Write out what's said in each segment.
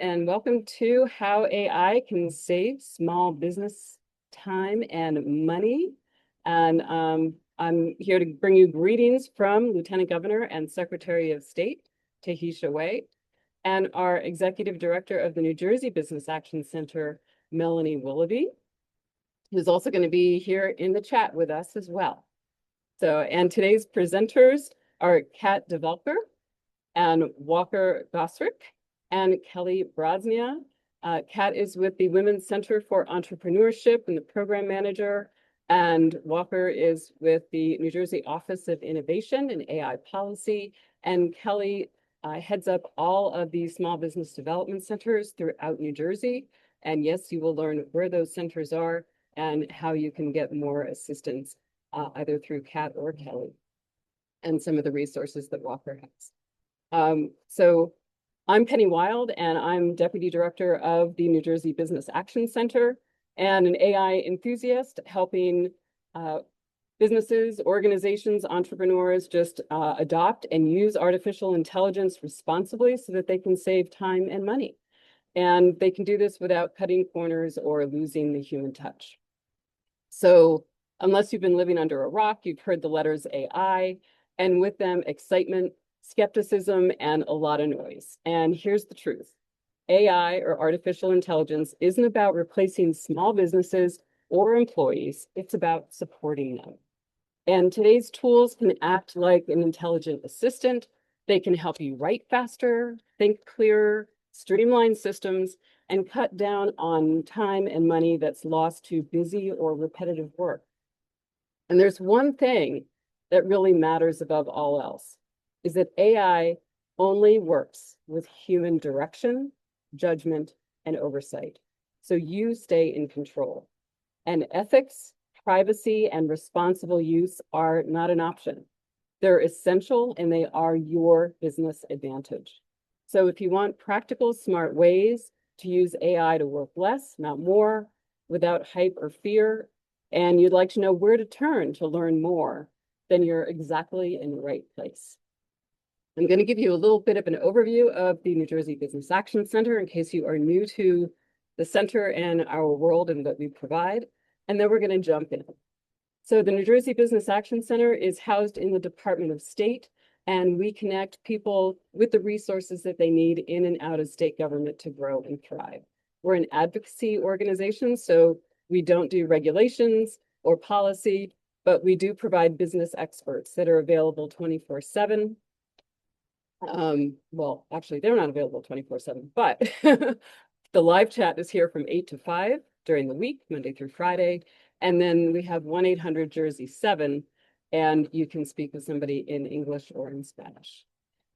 and welcome to How AI Can Save Small Business Time and Money. And I'm here to bring you greetings from Lieutenant Governor and Secretary of State, Tahisha Wei, and our Executive Director of the New Jersey Business Action Center, Melanie Willoughby, who's also going to be here in the chat with us as well. And today's presenters are Kat DeVelker and Walker Gosrick and Kelly Brodsnia. Kat is with the Women's Center for Entrepreneurship and the program manager, and Walker is with the New Jersey Office of Innovation and AI Policy, and Kelly heads up all of the small business development centers throughout New Jersey. And yes, you will learn where those centers are and how you can get more assistance either through Kat or Kelly, and some of the resources that Walker has. So I'm Penny Wild, and I'm Deputy Director of the New Jersey Business Action Center and an AI enthusiast helping businesses, organizations, entrepreneurs just adopt and use artificial intelligence responsibly so that they can save time and money. And they can do this without cutting corners or losing the human touch. So unless you've been living under a rock, you've heard the letters AI, and with them, excitement, skepticism, and a lot of noise. And here's the truth. AI, or artificial intelligence, isn't about replacing small businesses or employees. It's about supporting them. And today's tools can act like an intelligent assistant. They can help you write faster, think clearer, streamline systems, and cut down on time and money that's lost to busy or repetitive work. And there's one thing that really matters above all else, is that AI only works with human direction, judgment, and oversight. So you stay in control. And ethics, privacy, and responsible use are not an option. They're essential, and they are your business advantage. So if you want practical, smart ways to use AI to work less, not more, without hype or fear, and you'd like to know where to turn to learn more, then you're exactly in the right place. I'm going to give you a little bit of an overview of the New Jersey Business Action Center in case you are new to the center and our world and what we provide, and then we're going to jump in. So the New Jersey Business Action Center is housed in the Department of State, and we connect people with the resources that they need in and out of state government to grow and thrive. We're an advocacy organization, so we don't do regulations or policy, but we do provide business experts that are available 24/7. Well, actually, they're not available 24/7, but the live chat is here from 8 to 5 during the week, Monday through Friday. And then we have 1-800-JERSEY-7, and you can speak with somebody in English or in Spanish.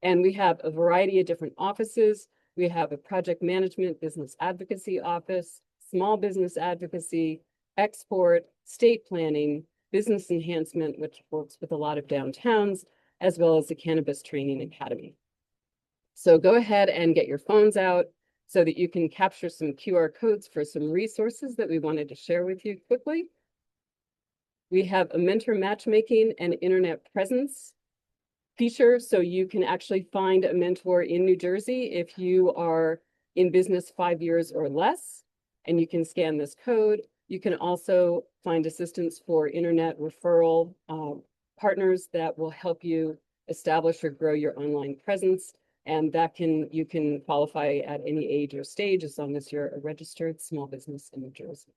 And we have a variety of different offices. We have a project management business advocacy office, small business advocacy, export, state planning, business enhancement, which works with a lot of downtowns, as well as the Cannabis Training Academy. So go ahead and get your phones out so that you can capture some QR codes for some resources that we wanted to share with you quickly. We have a mentor matchmaking and internet presence feature, so you can actually find a mentor in New Jersey if you are in business 5 years or less, and you can scan this code. You can also find assistance for internet referral partners that will help you establish or grow your online presence, and that you can qualify at any age or stage as long as you're a registered small business in New Jersey.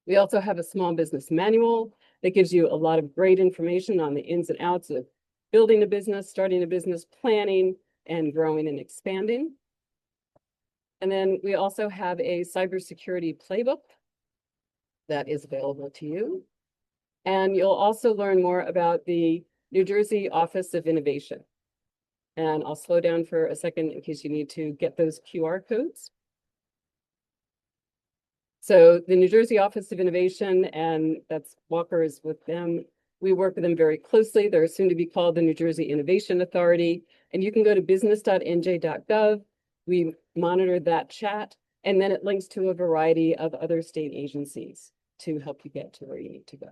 We also have a small business manual that gives you a lot of great information on the ins and outs of building a business, starting a business, planning, and growing and expanding. And then we also have a cybersecurity playbook that is available to you. And you'll also learn more about the New Jersey Office of Innovation. And I'll slow down for a second in case you need to get those QR codes. So the New Jersey Office of Innovation, and that's Walker is with them. We work with them very closely. They're soon to be called the New Jersey Innovation Authority. And you can go to business.nj.gov. We monitor that chat, and then it links to a variety of other state agencies to help you get to where you need to go.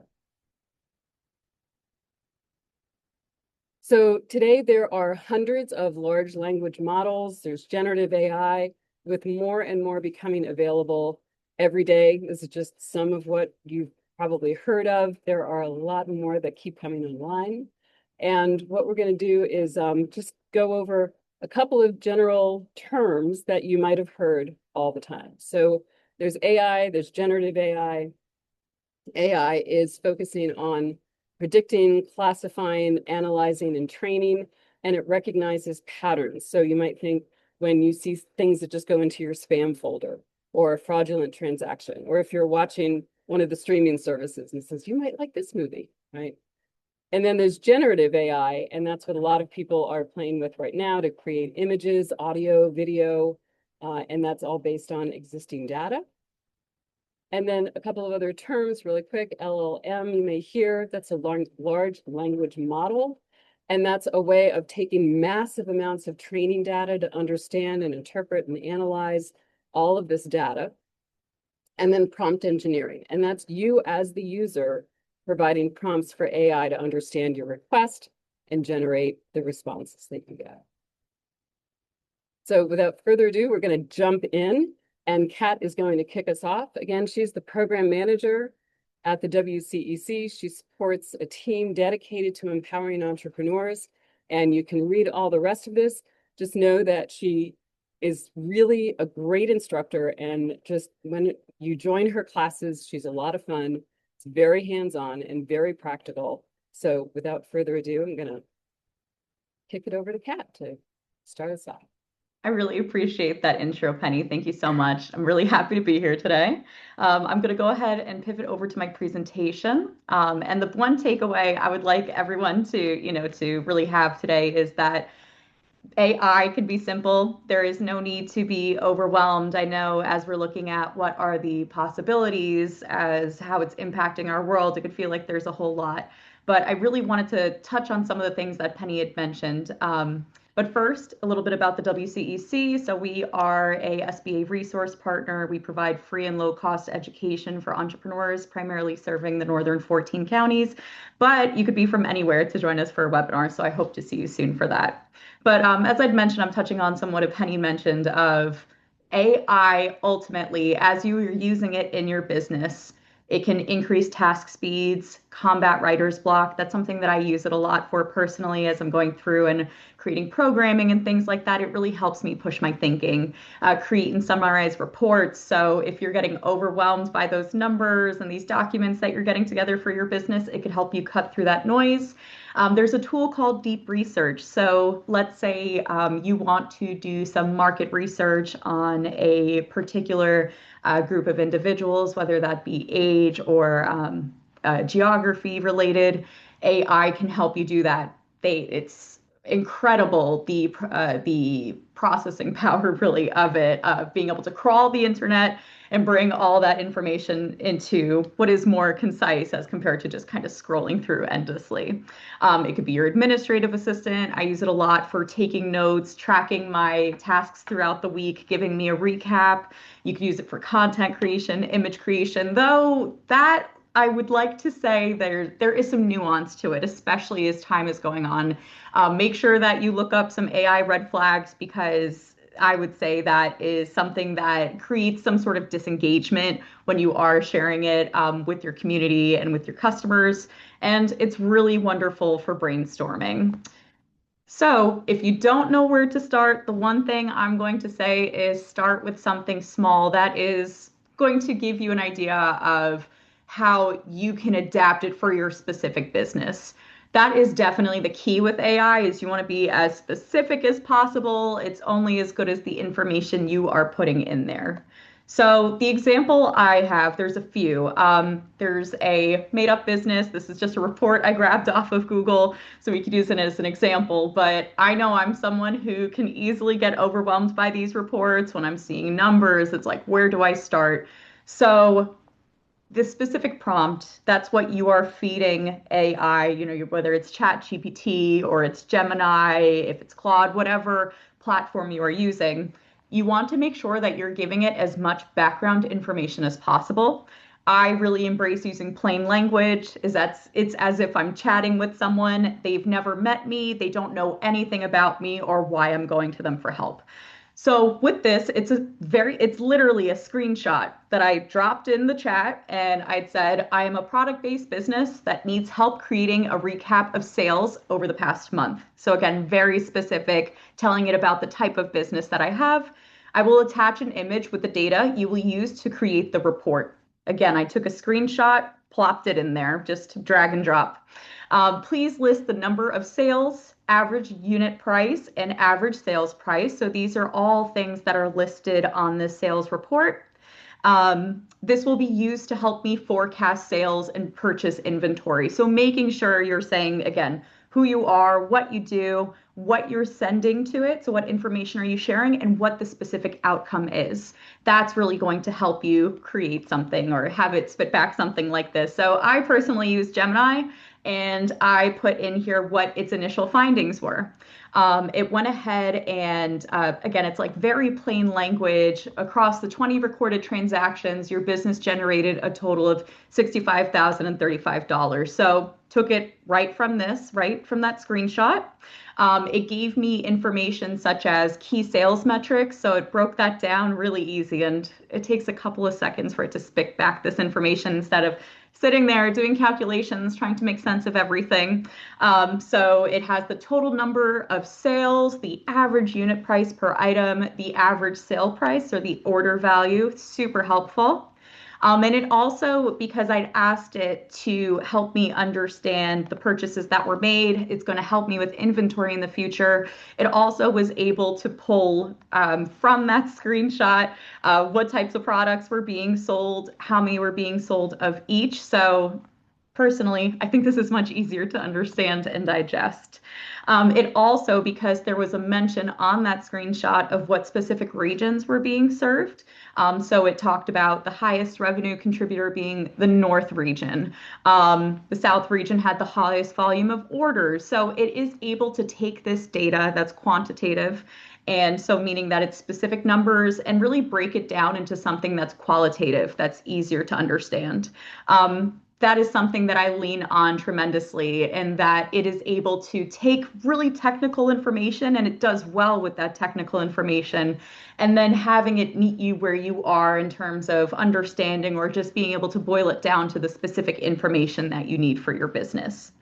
So today there are hundreds of large language models. There's generative AI, with more and more becoming available every day. This is just some of what you've probably heard of. There are a lot more that keep coming online. And what we're going to do is just go over a couple of general terms that you might have heard all the time. So there's AI, there's generative AI. AI is focusing on predicting, classifying, analyzing, and training, and it recognizes patterns. So you might think when you see things that just go into your spam folder or a fraudulent transaction, or if you're watching one of the streaming services and says, you might like this movie, right? And then there's generative AI, and that's what a lot of people are playing with right now to create images, audio, video, and that's all based on existing data. And then a couple of other terms really quick. LLM, you may hear, that's a large language model. And that's a way of taking massive amounts of training data to understand and interpret and analyze all of this data. And then prompt engineering. And that's you as the user providing prompts for AI to understand your request and generate the responses that you get. So without further ado, we're going to jump in. And Kat is going to kick us off. Again, she's the program manager at the WCEC. She supports a team dedicated to empowering entrepreneurs. And you can read all the rest of this. Just know that she is really a great instructor. And just when you join her classes, she's a lot of fun. It's very hands-on and very practical. So without further ado, I'm going to kick it over to Kat to start us off. I really appreciate that intro, Penny. Thank you so much. I'm really happy to be here today. I'm going to go ahead and pivot over to my presentation. And the one takeaway I would like everyone to really have today is that AI could be simple. There is no need to be overwhelmed. I know as we're looking at what are the possibilities as how it's impacting our world, it could feel like there's a whole lot. But I really wanted to touch on some of the things that Penny had mentioned. But first, a little bit about the WCEC. So we are a SBA resource partner. We provide free and low-cost education for entrepreneurs, primarily serving the northern 14 counties. But you could be from anywhere to join us for a webinar, so I hope to see you soon for that. But as I'd mentioned, I'm touching on somewhat of Penny mentioned of AI ultimately, as you are using it in your business, it can increase task speeds, combat writer's block. That's something that I use it a lot for personally as I'm going through and creating programming and things like that. It really helps me push my thinking, create and summarize reports. So if you're getting overwhelmed by those numbers and these documents that you're getting together for your business, it could help you cut through that noise. There's a tool called Deep Research. So let's say you want to do some market research on a particular group of individuals, whether that be age or geography related. AI can help you do that. It's incredible the processing power really of it, being able to crawl the internet and bring all that information into what is more concise as compared to just kind of scrolling through endlessly. It could be your administrative assistant. I use it a lot for taking notes, tracking my tasks throughout the week, giving me a recap. You could use it for content creation, image creation, though that I would like to say there is some nuance to it, especially as time is going on. Make sure that you look up some AI red flags because I would say that is something that creates some sort of disengagement when you are sharing it with your community and with your customers. And it's really wonderful for brainstorming. So if you don't know where to start, the one thing I'm going to say is start with something small that is going to give you an idea of how you can adapt it for your specific business. That is definitely the key with AI is you want to be as specific as possible. It's only as good as the information you are putting in there. So the example I have, there's a few. There's a made-up business. This is just a report I grabbed off of Google, so we could use it as an example. But I know I'm someone who can easily get overwhelmed by these reports when I'm seeing numbers. It's like, where do I start? So this specific prompt, that's what you are feeding AI, whether it's Chat GPT or it's Gemini, if it's Claude, whatever platform you are using, you want to make sure that you're giving it as much background information as possible. I really embrace using plain language, is that it's as if I'm chatting with someone. They've never met me, they don't know anything about me or why I'm going to them for help. So with this, it's literally a screenshot that I dropped in the chat and I'd said, I am a product-based business that needs help creating a recap of sales over the past month. So again, very specific, telling it about the type of business that I have. I will attach an image with the data you will use to create the report. Again, I took a screenshot, plopped it in there, just drag and drop. Please list the number of sales, average unit price, and average sales price. So these are all things that are listed on this sales report. This will be used to help me forecast sales and purchase inventory. So making sure you're saying, again, who you are, what you do, what you're sending to it. So what information are you sharing and what the specific outcome is. That's really going to help you create something or have it spit back something like this. So I personally use Gemini and I put in here what its initial findings were. It went ahead and again, it's like very plain language. Across the 20 recorded transactions, your business generated a total of $65,035. So took it right from that screenshot. It gave me information such as key sales metrics. So it broke that down really easy. And it takes a couple of seconds for it to spit back this information instead of sitting there doing calculations, trying to make sense of everything. So it has the total number of sales, the average unit price per item, the average sale price or the order value, super helpful. And it also, because I'd asked it to help me understand the purchases that were made, it's going to help me with inventory in the future. It also was able to pull from that screenshot what types of products were being sold, how many were being sold of each. So personally, I think this is much easier to understand and digest. It also, because there was a mention on that screenshot of what specific regions were being served. So it talked about the highest revenue contributor being the North region. The South region had the highest volume of orders. So it is able to take this data that's quantitative and so meaning that it's specific numbers and really break it down into something that's qualitative, that's easier to understand. That is something that I lean on tremendously, and that it is able to take really technical information, and it does well with that technical information, and then having it meet you where you are in terms of understanding or just being able to boil it down to the specific information that you need for your business.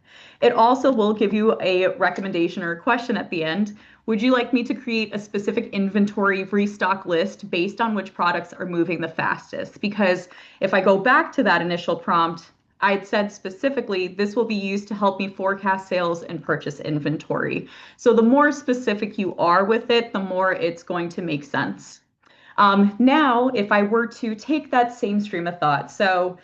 It also will give you a recommendation or a question at the end. Would you like me to create a specific inventory restock list based on which products are moving the fastest? Because if I go back to that initial prompt, I'd said specifically, this will be used to help me forecast sales and purchase inventory. So the more specific you are with it, the more it's going to make sense. Now, if I were to take that same stream of thought, so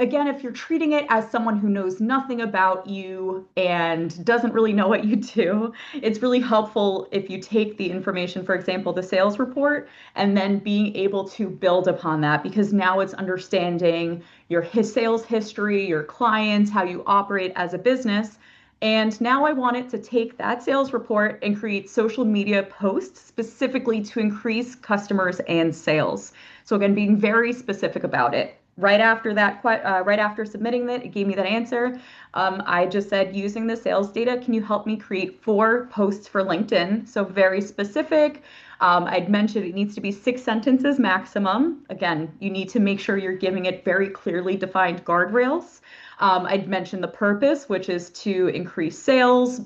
again, if you're treating it as someone who knows nothing about you and doesn't really know what you do, it's really helpful if you take the information, for example, the sales report, and then being able to build upon that, because now it's understanding your sales history, your clients, how you operate as a business. And now I want it to take that sales report and create social media posts specifically to increase customers and sales. So again, being very specific about it. Right after that, right after submitting it gave me that answer. I just said, using the sales data, can you help me create 4 posts for LinkedIn? So very specific. I'd mentioned it needs to be 6 sentences maximum. Again, you need to make sure you're giving it very clearly defined guardrails. I'd mentioned the purpose, which is to increase sales,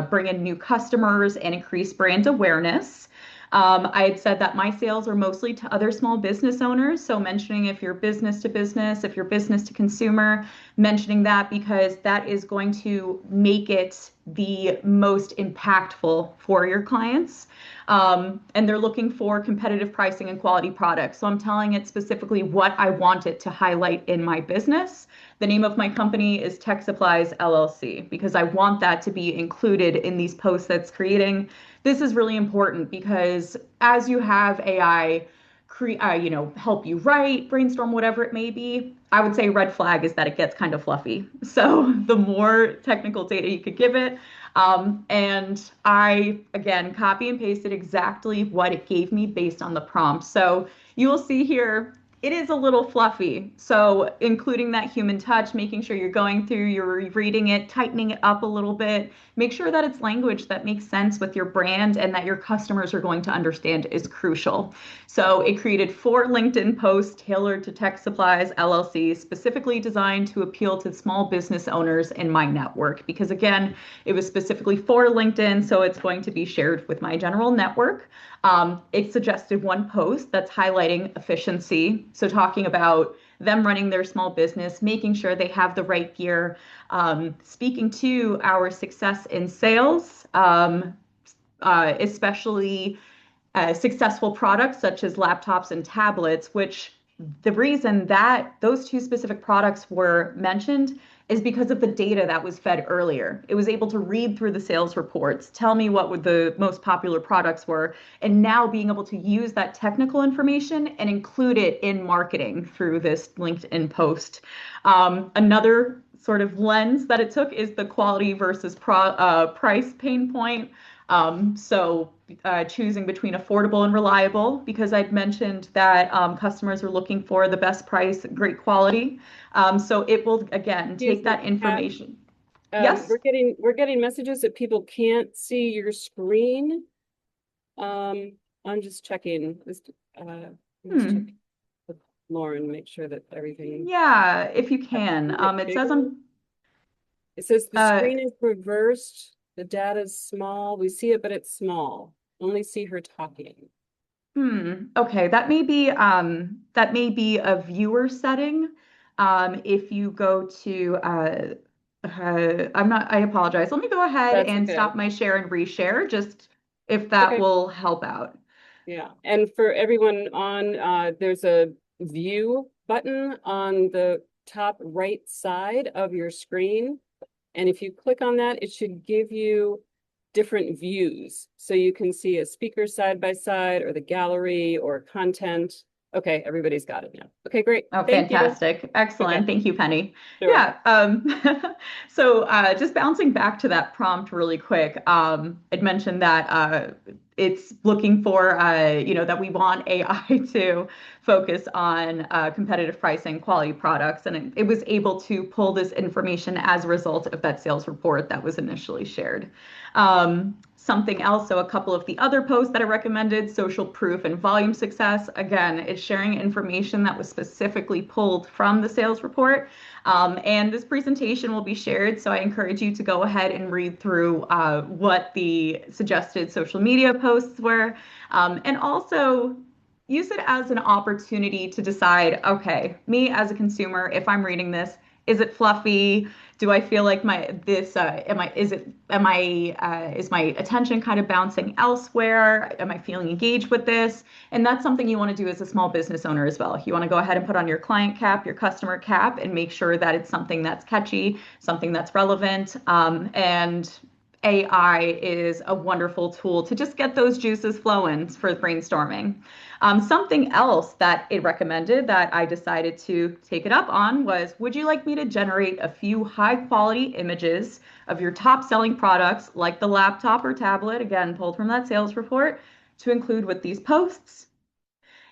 bring in new customers, and increase brand awareness. I had said that my sales are mostly to other small business owners. So mentioning if you're business to business, if you're business to consumer, mentioning that because that is going to make it the most impactful for your clients. And they're looking for competitive pricing and quality products. So I'm telling it specifically what I want it to highlight in my business. The name of my company is Tech Supplies LLC because I want that to be included in these posts that's creating. This is really important because as you have AI help you write, brainstorm, whatever it may be, I would say red flag is that it gets kind of fluffy. So the more technical data you could give it, and I, again, copy and pasted exactly what it gave me based on the prompt. So you will see here, it is a little fluffy. So including that human touch, making sure you're going through, you're reading it, tightening it up a little bit, make sure that it's language that makes sense with your brand and that your customers are going to understand is crucial. So it created 4 LinkedIn posts tailored to Tech Supplies LLC, specifically designed to appeal to small business owners in my network. Because again, it was specifically for LinkedIn, so it's going to be shared with my general network. It suggested one post that's highlighting efficiency. So, talking about them running their small business, making sure they have the right gear, speaking to our success in sales, especially successful products such as laptops and tablets, which the reason that those 2 specific products were mentioned is because of the data that was fed earlier. It was able to read through the sales reports, tell me what the most popular products were, and now being able to use that technical information and include it in marketing through this LinkedIn post. Another sort of lens that it took is the quality versus price pain point. Choosing between affordable and reliable, because I'd mentioned that customers are looking for the best price, great quality. So it will again Excuse take me, that Pat. information. Yes. We're getting messages that people can't see your screen. I'm just checking this. Let's check Hmm. with Lauren, make sure that everything. Yeah, if you I can. see it It says bigger. on It says the uh screen is reversed. The data is small. We see it, but it's small. Only see her talking. okay, that may be a viewer setting. If you go to I apologize. Let me go ahead That's and okay. stop my share and reshare, just if that Okay. will help out. Yeah. And for everyone on, there's a view button on the top right side of your screen. And if you click on that, it should give you different views. So you can see a speaker side by side or the gallery or content. Okay, everybody's got it now. Okay, great. Oh, Thank you. fantastic. Okay, Excellent. Thank you, Penny. sure. Yeah. Just bouncing back to that prompt really quick, I'd mentioned that it's looking for, that we want AI to focus on competitive pricing, quality products, and it was able to pull this information as a result of that sales report that was initially shared. Something else, so a couple of the other posts that I recommended, social proof and volume success. Again, it's sharing information that was specifically pulled from the sales report. And this presentation will be shared, so I encourage you to go ahead and read through what the suggested social media posts were. And also use it as an opportunity to decide, okay, me as a consumer, if I'm reading this, is it fluffy? Do I feel like is my attention kind of bouncing elsewhere? Am I feeling engaged with this? And that's something you want to do as a small business owner as well. You want to go ahead and put on your client cap, your customer cap, and make sure that it's something that's catchy, something that's relevant. And AI is a wonderful tool to just get those juices flowing for brainstorming. Something else that it recommended that I decided to take it up on was, would you like me to generate a few high quality images of your top selling products, like the laptop or tablet, again, pulled from that sales report, to include with these posts?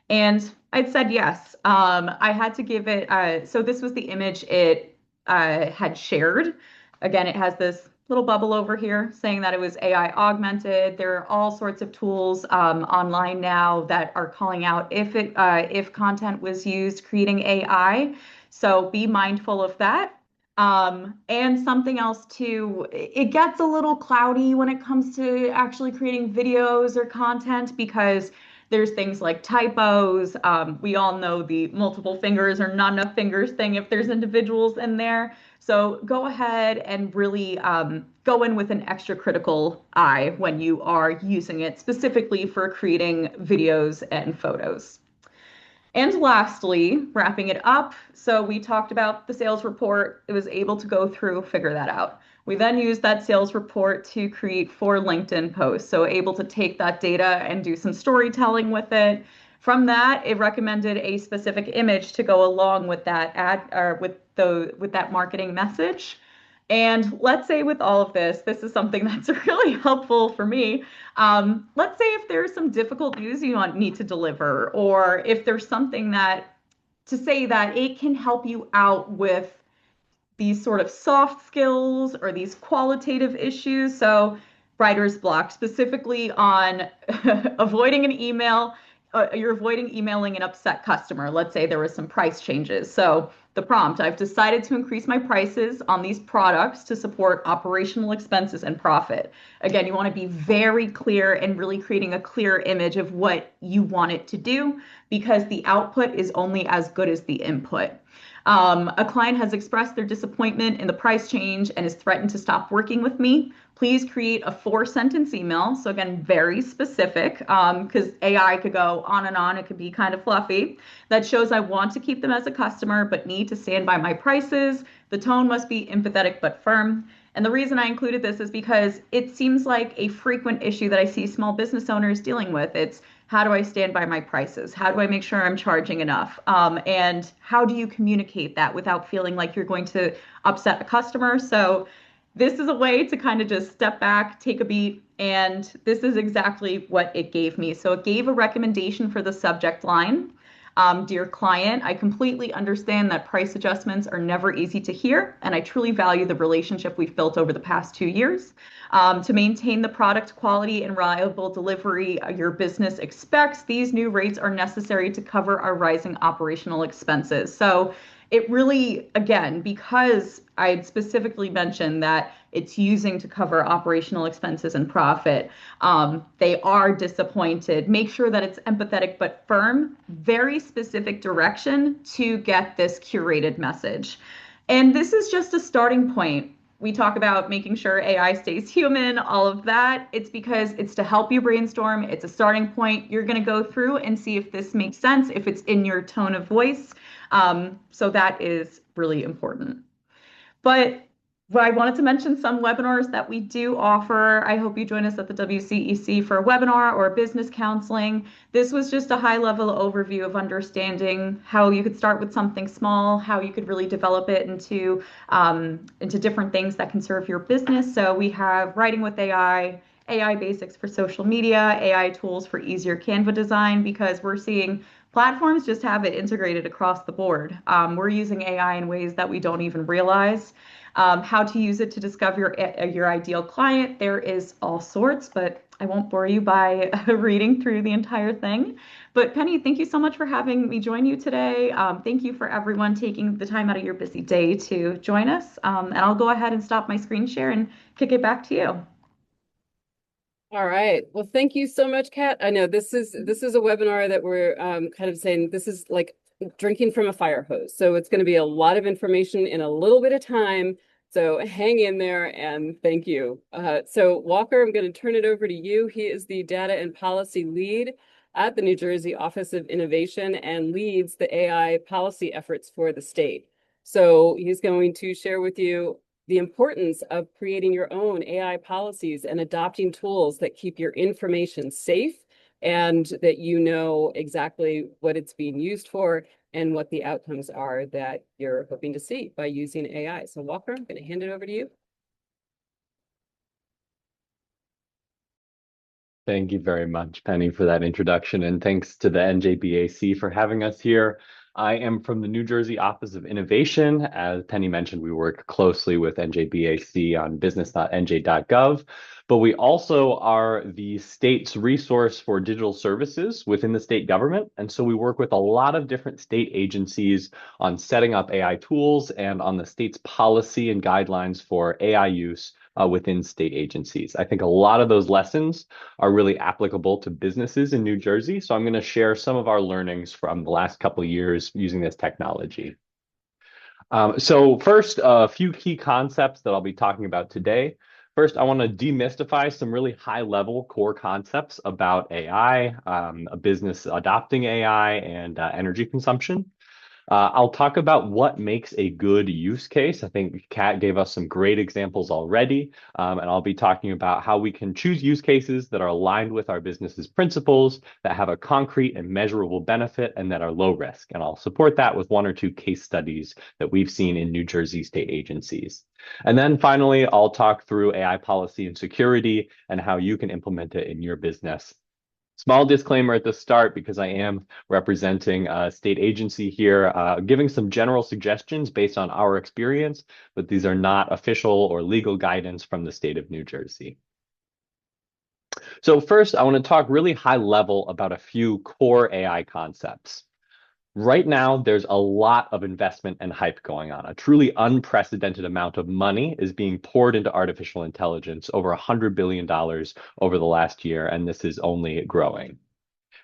And I'd said yes. I had to give it, so this was the image it had shared. Again, it has this little bubble over here saying that it was AI augmented. There are all sorts of tools online now that are calling out if content was used creating AI. So be mindful of that. And something else too, it gets a little cloudy when it comes to actually creating videos or content because there's things like typos. We all know the multiple fingers or not enough fingers thing if there's individuals in there. So go ahead and really go in with an extra critical eye when you are using it specifically for creating videos and photos. And lastly, wrapping it up, so we talked about the sales report. It was able to go through, figure that out. We then used that sales report to create 4 LinkedIn posts. So able to take that data and do some storytelling with it. From that, it recommended a specific image to go along with that ad or with that marketing message. And let's say with all of this, this is something that's really helpful for me. Let's say if there's some difficult news you need to deliver, or if there's something that to say that it can help you out with these sort of soft skills or these qualitative issues. So, writer's block, specifically on avoiding an email. You're avoiding emailing an upset customer. Let's say there was some price changes. So, the prompt, I've decided to increase my prices on these products to support operational expenses and profit. Again, you want to be very clear and really creating a clear image of what you want it to do because the output is only as good as the input. A client has expressed their disappointment in the price change and has threatened to stop working with me. Please create a 4 sentence email. So, again, very specific because AI could go on and on. It could be kind of fluffy. That shows I want to keep them as a customer, but need to stand by my prices. The tone must be empathetic but firm. And the reason I included this is because it seems like a frequent issue that I see small business owners dealing with. It's how do I stand by my prices? How do I make sure I'm charging enough? And how do you communicate that without feeling like you're going to upset a customer? So this is a way to kind of just step back, take a beat, and this is exactly what it gave me. So it gave a recommendation for the subject line. Dear client, I completely understand that price adjustments are never easy to hear, and I truly value the relationship we've built over the past 2 years. To maintain the product quality and reliable delivery your business expects, these new rates are necessary to cover our rising operational expenses. So it really, again, because I had specifically mentioned that it's using to cover operational expenses and profit, they are disappointed. Make sure that it's empathetic but firm, very specific direction to get this curated message. And this is just a starting point. We talk about making sure AI stays human, all of that. It's because it's to help you brainstorm. It's a starting point. You're going to go through and see if this makes sense, if it's in your tone of voice. So that is really important. But I wanted to mention some webinars that we do offer. I hope you join us at the WCEC for a webinar or business counseling. This was just a high-level overview of understanding how you could start with something small, how you could really develop it into different things that can serve your business. So we have writing with AI, AI basics for social media, AI tools for easier Canva design, because we're seeing platforms just have it integrated across the board. We're using AI in ways that we don't even realize. How to use it to discover your ideal client. There is all sorts, but I won't bore you by reading through the entire thing. But Penny, thank you so much for having me join you today. Thank you for everyone taking the time out of your busy day to join us. And I'll go ahead and stop my screen share and kick it back to you. All right. Well, thank you so much, Kat. I know this is a webinar that we're kind of saying this is like drinking from a fire hose. So it's going to be a lot of information in a little bit of time. So hang in there and thank you. So Walker, I'm going to turn it over to you. He is the data and policy lead at the New Jersey Office of Innovation and leads the AI policy efforts for the state. So he's going to share with you the importance of creating your own AI policies and adopting tools that keep your information safe and that you know exactly what it's being used for and what the outcomes are that you're hoping to see by using AI. So Walker, I'm going to hand it over to you. Thank you very much, Penny, for that introduction, and thanks to the NJBAC for having us here. I am from the New Jersey Office of Innovation. As Penny mentioned, we work closely with NJBAC on business.nj.gov, but we also are the state's resource for digital services within the state government. And so we work with a lot of different state agencies on setting up AI tools and on the state's policy and guidelines for AI use within state agencies. I think a lot of those lessons are really applicable to businesses in New Jersey. So I'm going to share some of our learnings from the last couple of years using this technology. So first, a few key concepts that I'll be talking about today. First, I want to demystify some really high-level core concepts about AI, a business adopting AI, and energy consumption. I'll talk about what makes a good use case. I think Kat gave us some great examples already, and I'll be talking about how we can choose use cases that are aligned with our business's principles, that have a concrete and measurable benefit, and that are low risk. And I'll support that with 1 or 2 case studies that we've seen in New Jersey state agencies. And then finally, I'll talk through AI policy and security and how you can implement it in your business. Small disclaimer at the start, because I am representing a state agency here, giving some general suggestions based on our experience, but these are not official or legal guidance from the state of New Jersey. So first, I want to talk really high level about a few core AI concepts. Right now, there's a lot of investment and hype going on. A truly unprecedented amount of money is being poured into artificial intelligence, over $100 billion over the last year, and this is only growing.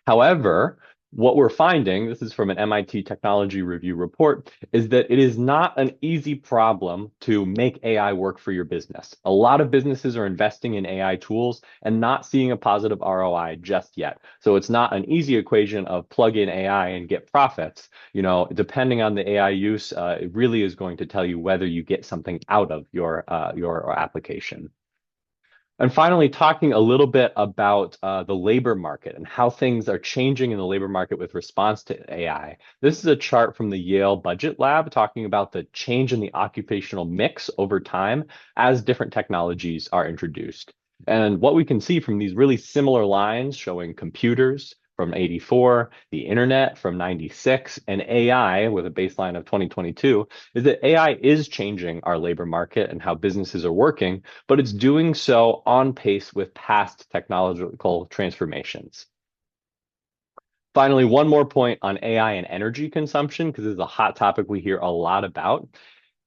However, what we're finding, this is from an MIT Technology Review report, is that it is not an easy problem to make AI work for your business. A lot of businesses are investing in AI tools and not seeing a positive ROI just yet. So it's not an easy equation of plug in AI and get profits. You know, depending on the AI use, it really is going to tell you whether you get something out of your application. And finally, talking a little bit about the labor market and how things are changing in the labor market with response to AI. This is a chart from the Yale Budget Lab talking about the change in the occupational mix over time as different technologies are introduced. And what we can see from these really similar lines showing computers from 84, the internet from 96, and AI with a baseline of 2022 is that AI is changing our labor market and how businesses are working, but it's doing so on pace with past technological transformations. Finally, one more point on AI and energy consumption, because this is a hot topic we hear a lot about.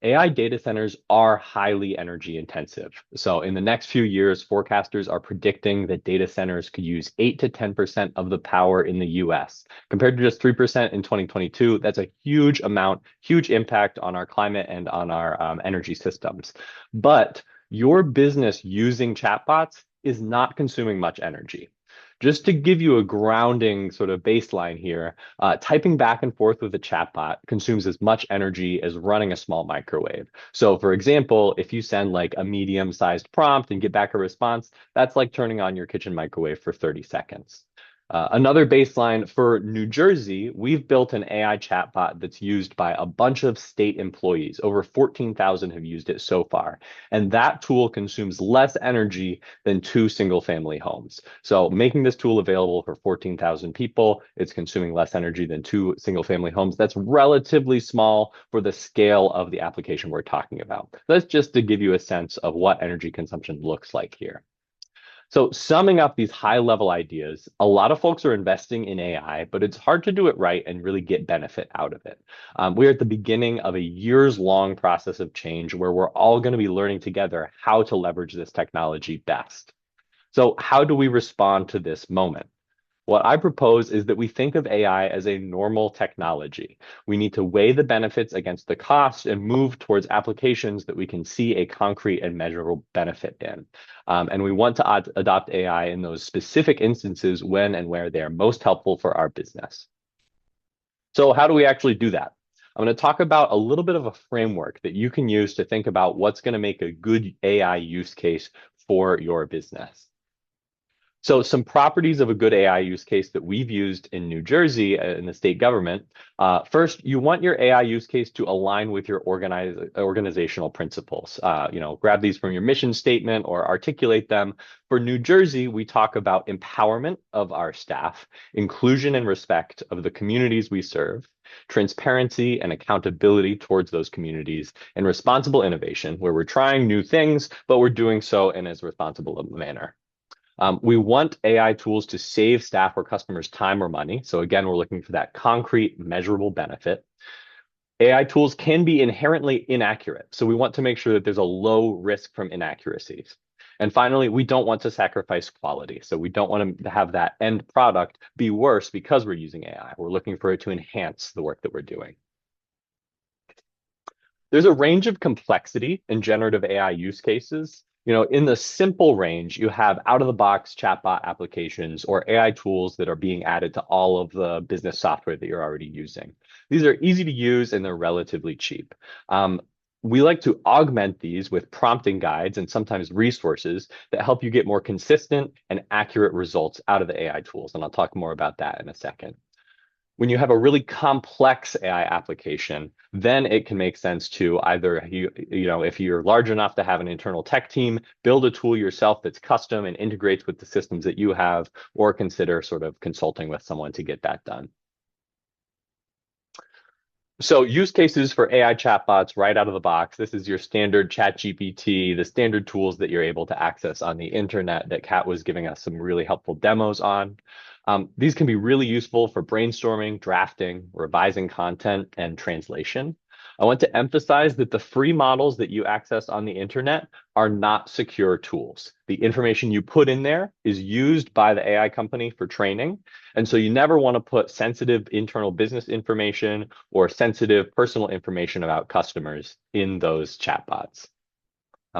AI data centers are highly energy intensive. So in the next few years, forecasters are predicting that data centers could use 8 to 10% of the power in the US. Compared to just 3% in 2022, that's a huge amount, huge impact on our climate and on our energy systems. But your business using chatbots is not consuming much energy. Just to give you a grounding sort of baseline here, typing back and forth with a chatbot consumes as much energy as running a small microwave. So for example, if you send like a medium-sized prompt and get back a response, that's like turning on your kitchen microwave for 30 seconds. Another baseline for New Jersey, we've built an AI chatbot that's used by a bunch of state employees. Over 14,000 have used it so far. And that tool consumes less energy than 2 single-family homes. So making this tool available for 14,000 people, it's consuming less energy than 2 single-family homes. That's relatively small for the scale of the application we're talking about. That's just to give you a sense of what energy consumption looks like here. So summing up these high level ideas, a lot of folks are investing in AI, but it's hard to do it right and really get benefit out of it. We're at the beginning of a years long process of change where we're all going to be learning together how to leverage this technology best. So how do we respond to this moment? What I propose is that we think of AI as a normal technology. We need to weigh the benefits against the cost and move towards applications that we can see a concrete and measurable benefit in. And we want to adopt AI in those specific instances when and where they are most helpful for our business. So how do we actually do that? I'm going to talk about a little bit of a framework that you can use to think about what's going to make a good AI use case for your business. So some properties of a good AI use case that we've used in New Jersey in the state government. First, you want your AI use case to align with your organizational principles. Grab these from your mission statement or articulate them. For New Jersey, we talk about empowerment of our staff, inclusion and respect of the communities we serve, transparency and accountability towards those communities, and responsible innovation, where we're trying new things, but we're doing so in as responsible a manner. We want AI tools to save staff or customers time or money. So again, we're looking for that concrete, measurable benefit. AI tools can be inherently inaccurate. So we want to make sure that there's a low risk from inaccuracies. And finally, we don't want to sacrifice quality. So we don't want to have that end product be worse because we're using AI. We're looking for it to enhance the work that we're doing. There's a range of complexity in generative AI use cases. In the simple range, you have out-of-the-box chatbot applications or AI tools that are being added to all of the business software that you're already using. These are easy to use and they're relatively cheap. We like to augment these with prompting guides and sometimes resources that help you get more consistent and accurate results out of the AI tools. And I'll talk more about that in a second. When you have a really complex AI application, then it can make sense to either, if you're large enough to have an internal tech team, build a tool yourself that's custom and integrates with the systems that you have, or consider sort of consulting with someone to get that done. So use cases for AI chatbots right out of the box. This is your standard ChatGPT, the standard tools that you're able to access on the internet that Kat was giving us some really helpful demos on. These can be really useful for brainstorming, drafting, revising content, and translation. I want to emphasize that the free models that you access on the internet are not secure tools. The information you put in there is used by the AI company for training. And so you never want to put sensitive internal business information or sensitive personal information about customers in those chatbots.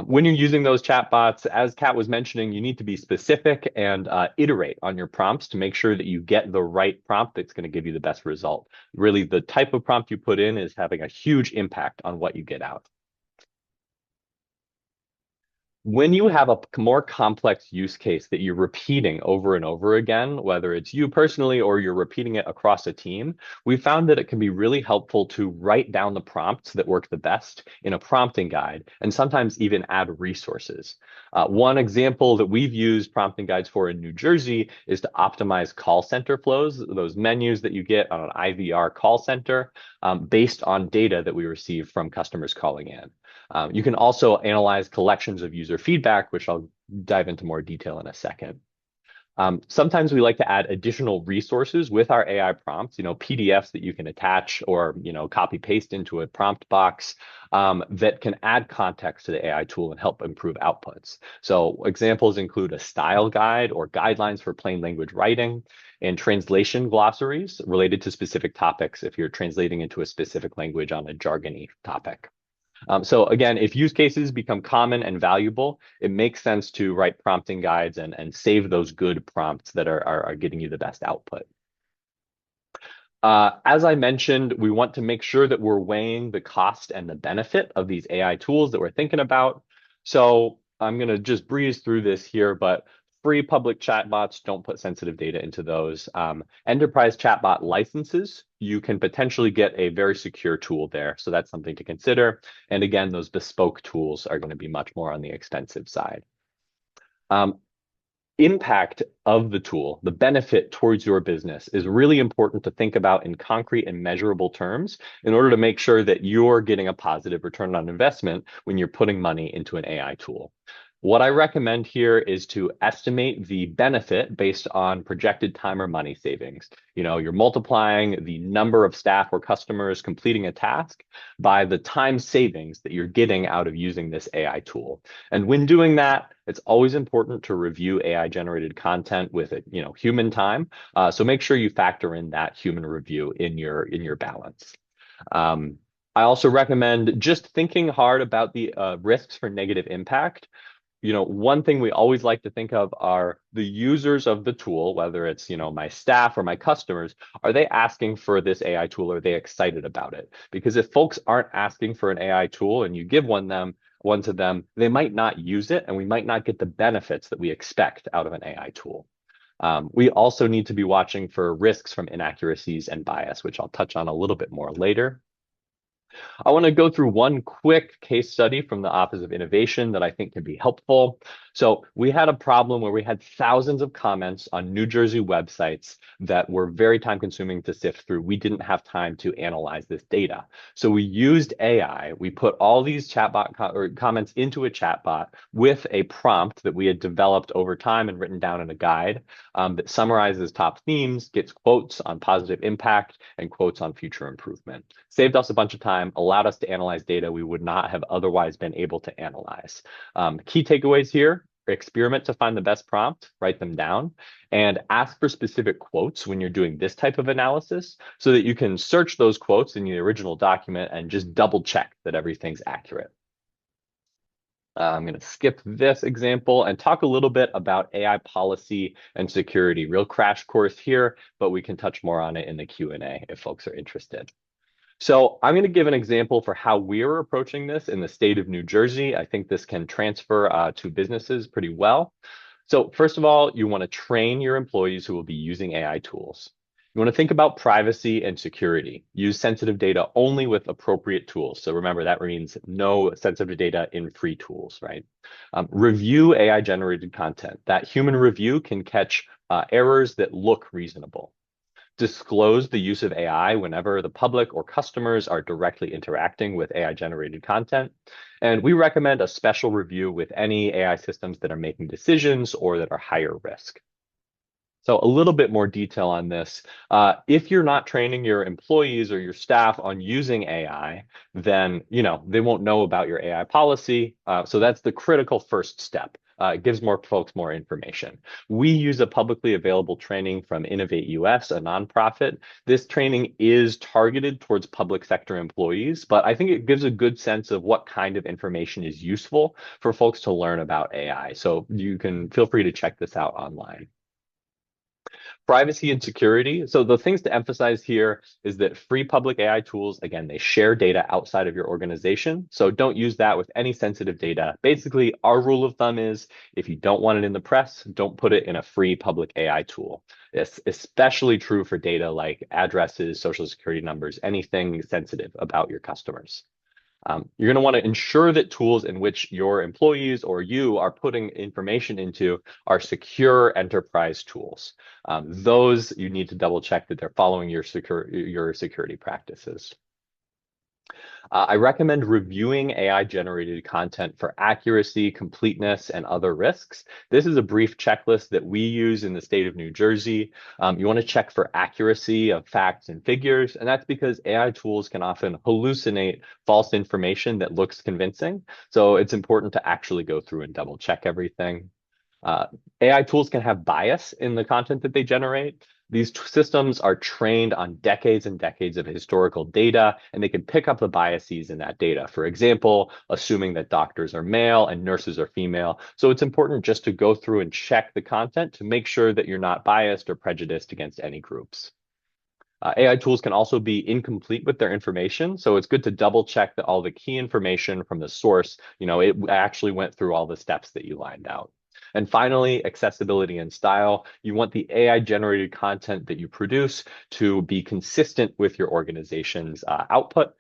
When you're using those chatbots, as Kat was mentioning, you need to be specific and iterate on your prompts to make sure that you get the right prompt that's going to give you the best result. Really, the type of prompt you put in is having a huge impact on what you get out. When you have a more complex use case that you're repeating over and over again, whether it's you personally or you're repeating it across a team, we found that it can be really helpful to write down the prompts that work the best in a prompting guide, and sometimes even add resources. One example that we've used prompting guides for in New Jersey is to optimize call center flows, those menus that you get on an IVR call center, based on data that we receive from customers calling in. You can also analyze collections of user feedback, which I'll dive into more detail in a second. Sometimes we like to add additional resources with our AI prompts, PDFs that you can attach or, copy paste into a prompt box that can add context to the AI tool and help improve outputs. So examples include a style guide or guidelines for plain language writing, and translation glossaries related to specific topics if you're translating into a specific language on a jargony topic. So again, if use cases become common and valuable, it makes sense to write prompting guides and save those good prompts that are getting you the best output. As I mentioned, we want to make sure that we're weighing the cost and the benefit of these AI tools that we're thinking about. So I'm going to just breeze through this here, but free public chatbots, don't put sensitive data into those. Enterprise chatbot licenses, you can potentially get a very secure tool there. So that's something to consider. And again, those bespoke tools are going to be much more on the expensive side. Impact of the tool, the benefit towards your business is really important to think about in concrete and measurable terms in order to make sure that you're getting a positive return on investment when you're putting money into an AI tool. What I recommend here is to estimate the benefit based on projected time or money savings. You're multiplying the number of staff or customers completing a task by the time savings that you're getting out of using this AI tool. And when doing that, it's always important to review AI generated content with human time. So make sure you factor in that human review in your balance. I also recommend just thinking hard about the risks for negative impact. One thing we always like to think of are the users of the tool, whether it's, my staff or my customers, are they asking for this AI tool? Or are they excited about it? Because if folks aren't asking for an AI tool and you give one to them, they might not use it and we might not get the benefits that we expect out of an AI tool. We also need to be watching for risks from inaccuracies and bias, which I'll touch on a little bit more later. I want to go through one quick case study from the Office of Innovation that I think can be helpful. So we had a problem where we had thousands of comments on New Jersey websites that were very time consuming to sift through. We didn't have time to analyze this data. So we used AI. We put all these chatbot comments into a chatbot with a prompt that we had developed over time and written down in a guide that summarizes top themes, gets quotes on positive impact and quotes on future improvement. Saved us a bunch of time, allowed us to analyze data we would not have otherwise been able to analyze. Key takeaways here: experiment to find the best prompt, write them down, and ask for specific quotes when you're doing this type of analysis so that you can search those quotes in the original document and just double check that everything's accurate. I'm going to skip this example and talk a little bit about AI policy and security. Real crash course here, but we can touch more on it in the Q&A if folks are interested. So I'm going to give an example for how we're approaching this in the state of New Jersey. I think this can transfer to businesses pretty well. So first of all, you want to train your employees who will be using AI tools. You want to think about privacy and security. Use sensitive data only with appropriate tools. So remember, that means no sensitive data in free tools, right? Review AI generated content. That human review can catch errors that look reasonable. Disclose the use of AI whenever the public or customers are directly interacting with AI generated content. And we recommend a special review with any AI systems that are making decisions or that are higher risk. So a little bit more detail on this. If you're not training your employees or your staff on using AI, then they won't know about your AI policy. So that's the critical first step. It gives more folks more information. We use a publicly available training from Innovate US, a nonprofit. This training is targeted towards public sector employees, but I think it gives a good sense of what kind of information is useful for folks to learn about AI. So you can feel free to check this out online. Privacy and security. So the things to emphasize here is that free public AI tools, again, they share data outside of your organization. So don't use that with any sensitive data. Basically, our rule of thumb is if you don't want it in the press, don't put it in a free public AI tool. It's especially true for data like addresses, social security numbers, anything sensitive about your customers. You're going to want to ensure that tools in which your employees or you are putting information into are secure enterprise tools. Those you need to double check that they're following your security practices. I recommend reviewing AI generated content for accuracy, completeness, and other risks. This is a brief checklist that we use in the state of New Jersey. You want to check for accuracy of facts and figures, and that's because AI tools can often hallucinate false information that looks convincing. So it's important to actually go through and double check everything. AI tools can have bias in the content that they generate. These systems are trained on decades and decades of historical data, and they can pick up the biases in that data. For example, assuming that doctors are male and nurses are female. So it's important just to go through and check the content to make sure that you're not biased or prejudiced against any groups. AI tools can also be incomplete with their information, so it's good to double check that all the key information from the source, it actually went through all the steps that you lined out. And finally, accessibility and style. You want the AI generated content that you produce to be consistent with your organization's output.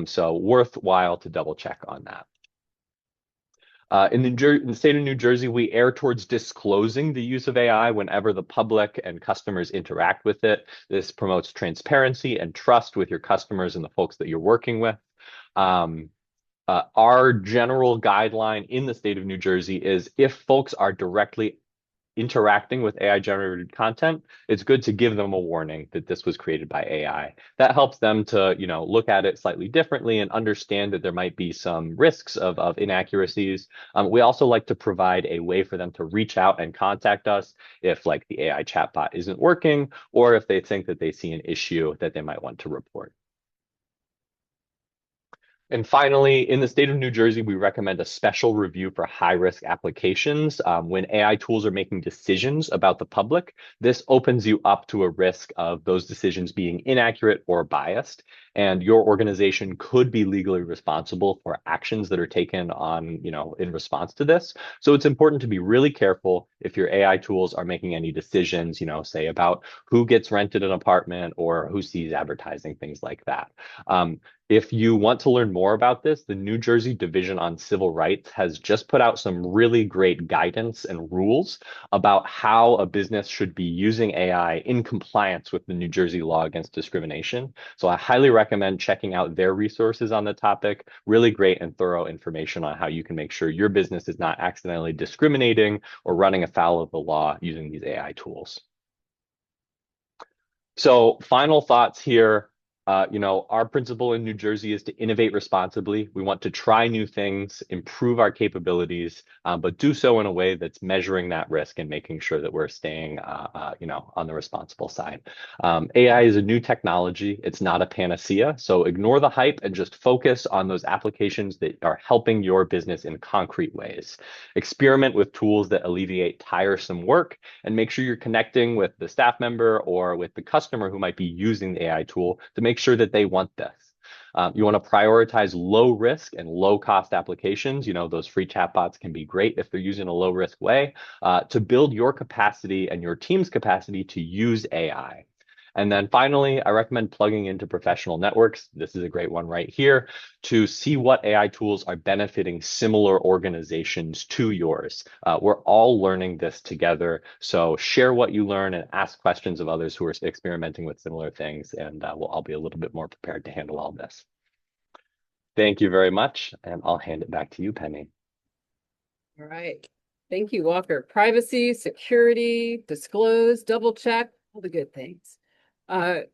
So worthwhile to double check on that. In the state of New Jersey, we err towards disclosing the use of AI whenever the public and customers interact with it. This promotes transparency and trust with your customers and the folks that you're working with. Our general guideline in the state of New Jersey is if folks are directly interacting with AI generated content, it's good to give them a warning that this was created by AI. That helps them to, look at it slightly differently and understand that there might be some risks of inaccuracies. We also like to provide a way for them to reach out and contact us if like the AI chatbot isn't working, or if they think that they see an issue that they might want to report. And finally, in the state of New Jersey, we recommend a special review for high-risk applications. When AI tools are making decisions about the public, this opens you up to a risk of those decisions being inaccurate or biased, and your organization could be legally responsible for actions that are taken on, in response to this. So it's important to be really careful if your AI tools are making any decisions, say about who gets rented an apartment or who sees advertising, things like that. If you want to learn more about this, the New Jersey Division on Civil Rights has just put out some really great guidance and rules about how a business should be using AI in compliance with the New Jersey law against discrimination. So I highly recommend checking out their resources on the topic. Really great and thorough information on how you can make sure your business is not accidentally discriminating or running afoul of the law using these AI tools. So final thoughts here. Our principle in New Jersey is to innovate responsibly. We want to try new things, improve our capabilities, but do so in a way that's measuring that risk and making sure that we're staying, on the responsible side. AI is a new technology. It's not a panacea. So ignore the hype and just focus on those applications that are helping your business in concrete ways. Experiment with tools that alleviate tiresome work and make sure you're connecting with the staff member or with the customer who might be using the AI tool to make sure that they want this. You want to prioritize low risk and low cost applications. Those free chatbots can be great if they're used in a low risk way to build your capacity and your team's capacity to use AI. And then finally, I recommend plugging into professional networks. This is a great one right here to see what AI tools are benefiting similar organizations to yours. We're all learning this together. So share what you learn and ask questions of others who are experimenting with similar things. And we'll all be a little bit more prepared to handle all this. Thank you very much. And I'll hand it back to you, Penny. All right. Thank you, Walker. Privacy, security, disclose, double check, all the good things. So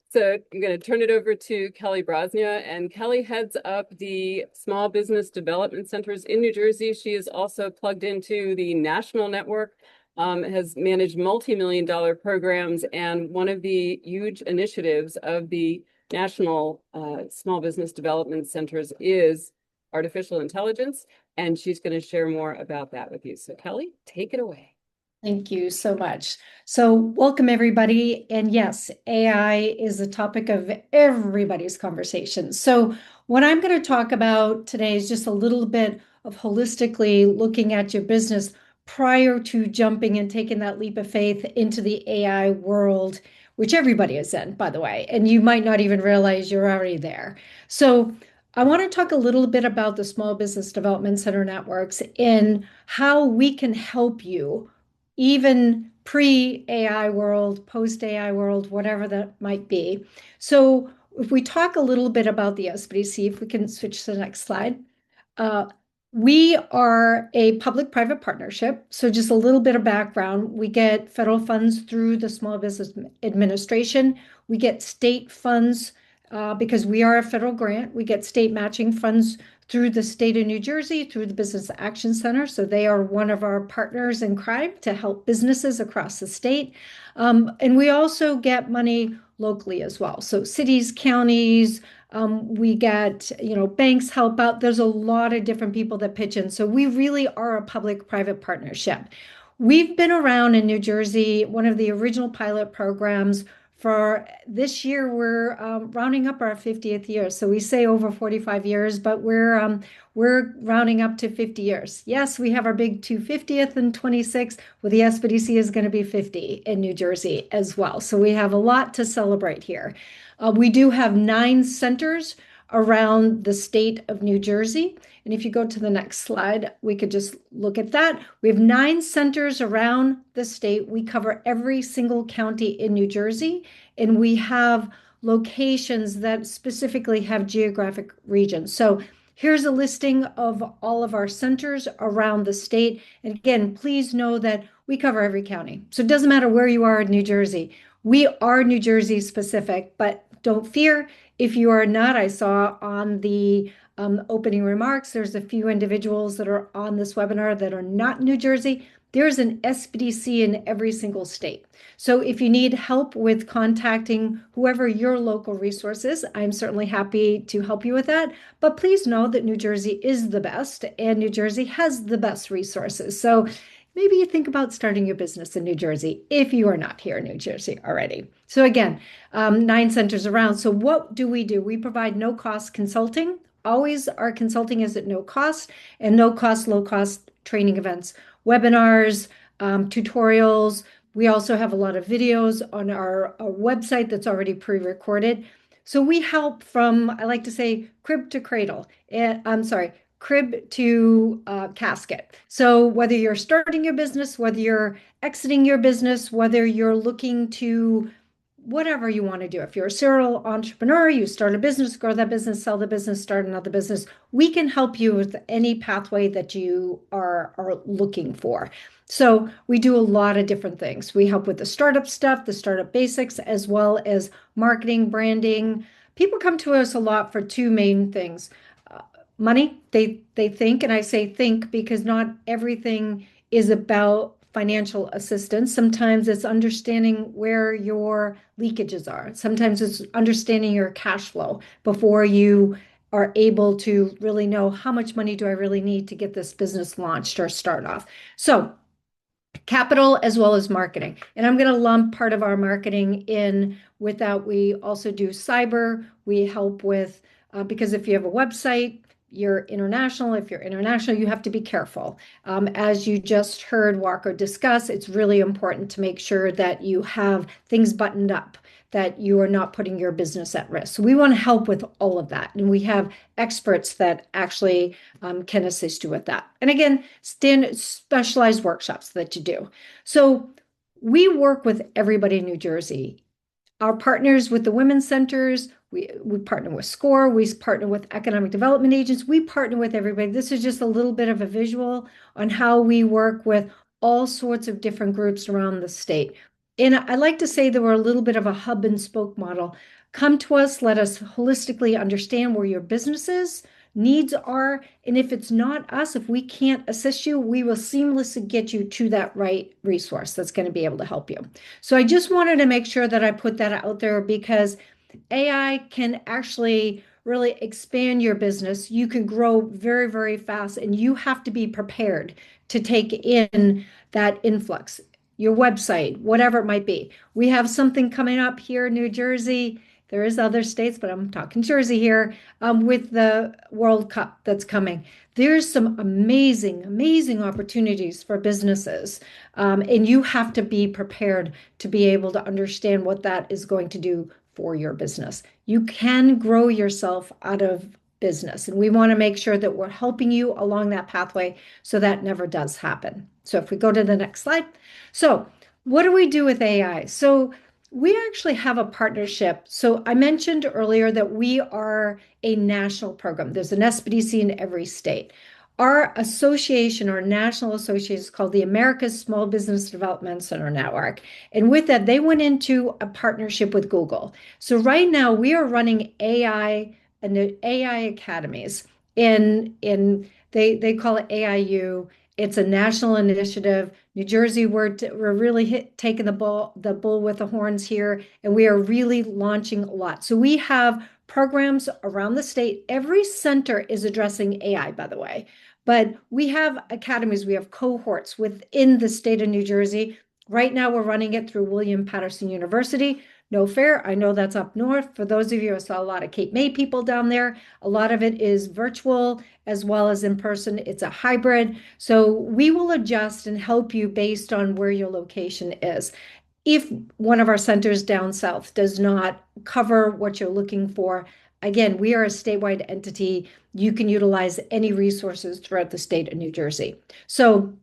I'm going to turn it over to Kelly Brosnia, and Kelly heads up the Small Business Development Centers in New Jersey. She is also plugged into the national network, has managed multi-million-dollar programs, and one of the huge initiatives of the National Small Business Development Centers is artificial intelligence, and she's going to share more about that with you. So Kelly, take it away. Thank you so much. So welcome, everybody. And yes, AI is a topic of everybody's conversation. So what I'm going to talk about today is just a little bit of holistically looking at your business prior to jumping and taking that leap of faith into the AI world, which everybody is in, by the way, and you might not even realize you're already there. So I want to talk a little bit about the Small Business Development Center networks and how we can help you even pre-AI world, post-AI world, whatever that might be. So if we talk a little bit about the SBDC, if we can switch to the next slide. We are a public-private partnership. So just a little bit of background. We get federal funds through the Small Business Administration. We get state funds because we are a federal grant. We get state matching funds through the state of New Jersey, through the Business Action Center. So they are one of our partners in crime to help businesses across the state. And we also get money locally as well. So cities, counties, we get, banks help out. There's a lot of different people that pitch in. So we really are a public-private partnership. We've been around in New Jersey, one of the original pilot programs. For this year, we're rounding up our 50th year. So we say over 45 years, but we're rounding up to 50 years. Yes, we have our big 250th and 26. Well, the SBDC is going to be 50 in New Jersey as well. So we have a lot to celebrate here. We do have 9 centers around the state of New Jersey. And if you go to the next slide, we could just look at that. We have 9 centers around the state. We cover every single county in New Jersey, and we have locations that specifically have geographic regions. So here's a listing of all of our centers around the state. And again, please know that we cover every county. So it doesn't matter where you are in New Jersey. We are New Jersey specific, but don't fear if you are not. I saw on the opening remarks, there's a few individuals that are on this webinar that are not New Jersey. There's an SBDC in every single state. So if you need help with contacting whoever your local resource is, I'm certainly happy to help you with that. But please know that New Jersey is the best, and New Jersey has the best resources. So maybe you think about starting your business in New Jersey if you are not here in New Jersey already. So again, 9 centers around. So what do? We provide no-cost consulting. Always our consulting is at no cost, and no cost, low cost training events, webinars, tutorials. We also have a lot of videos on our website that's already pre-recorded. So we help from, I like to say, crib to cradle. Crib to casket. So whether you're starting your business, whether you're exiting your business, whether you're looking to whatever you want to do. If you're a serial entrepreneur, you start a business, grow that business, sell the business, start another business, we can help you with any pathway that you are looking for. So we do a lot of different things. We help with the startup stuff, the startup basics, as well as marketing, branding. People come to us a lot for 2 main things. Money, they think, and I say think because not everything is about financial assistance. Sometimes it's understanding where your leakages are. Sometimes it's understanding your cash flow before you are able to really know how much money do I really need to get this business launched or start off. So capital as well as marketing. And I'm going to lump part of our marketing in with that. We also do cyber. We help with, because if you have a website, you're international. If you're international, you have to be careful. As you just heard Walker discuss, it's really important to make sure that you have things buttoned up, that you are not putting your business at risk. So we want to help with all of that. And we have experts that actually can assist you with that. And again, specialized workshops that you do. So we work with everybody in New Jersey. Our partners with the women's centers, we partner with SCORE, we partner with economic development agents, we partner with everybody. This is just a little bit of a visual on how we work with all sorts of different groups around the state. And I like to say that we're a little bit of a hub and spoke model. Come to us, let us holistically understand where your businesses needs are. And if it's not us, if we can't assist you, we will seamlessly get you to that right resource that's going to be able to help you. So I just wanted to make sure that I put that out there because AI can actually really expand your business. You can grow very, very fast, and you have to be prepared to take in that influx, your website, whatever it might be. We have something coming up here in New Jersey. There is other states, but I'm talking Jersey here, with the World Cup that's coming. There's some amazing, amazing opportunities for businesses. And you have to be prepared to be able to understand what that is going to do for your business. You can grow yourself out of business. And we want to make sure that we're helping you along that pathway so that never does happen. So if we go to the next slide. So what do we do with AI? So we actually have a partnership. So I mentioned earlier that we are a national program. There's an SBDC in every state. Our association, our national association, is called the America's Small Business Development Center Network. And with that, they went into a partnership with Google. So right now we are running AI and the AI academies they call it AIU. It's a national initiative. New Jersey, we're really taking the bull with the horns here, and we are really launching a lot. So we have programs around the state. Every center is addressing AI, by the way, but we have academies, we have cohorts within the state of New Jersey. Right now, we're running it through William Patterson University. No fair. I know that's up north. For those of you, I saw a lot of Cape May people down there. A lot of it is virtual as well as in person. It's a hybrid. So we will adjust and help you based on where your location is. If one of our centers down south does not cover what you're looking for, again, we are a statewide entity. You can utilize any resources throughout the state of New Jersey. So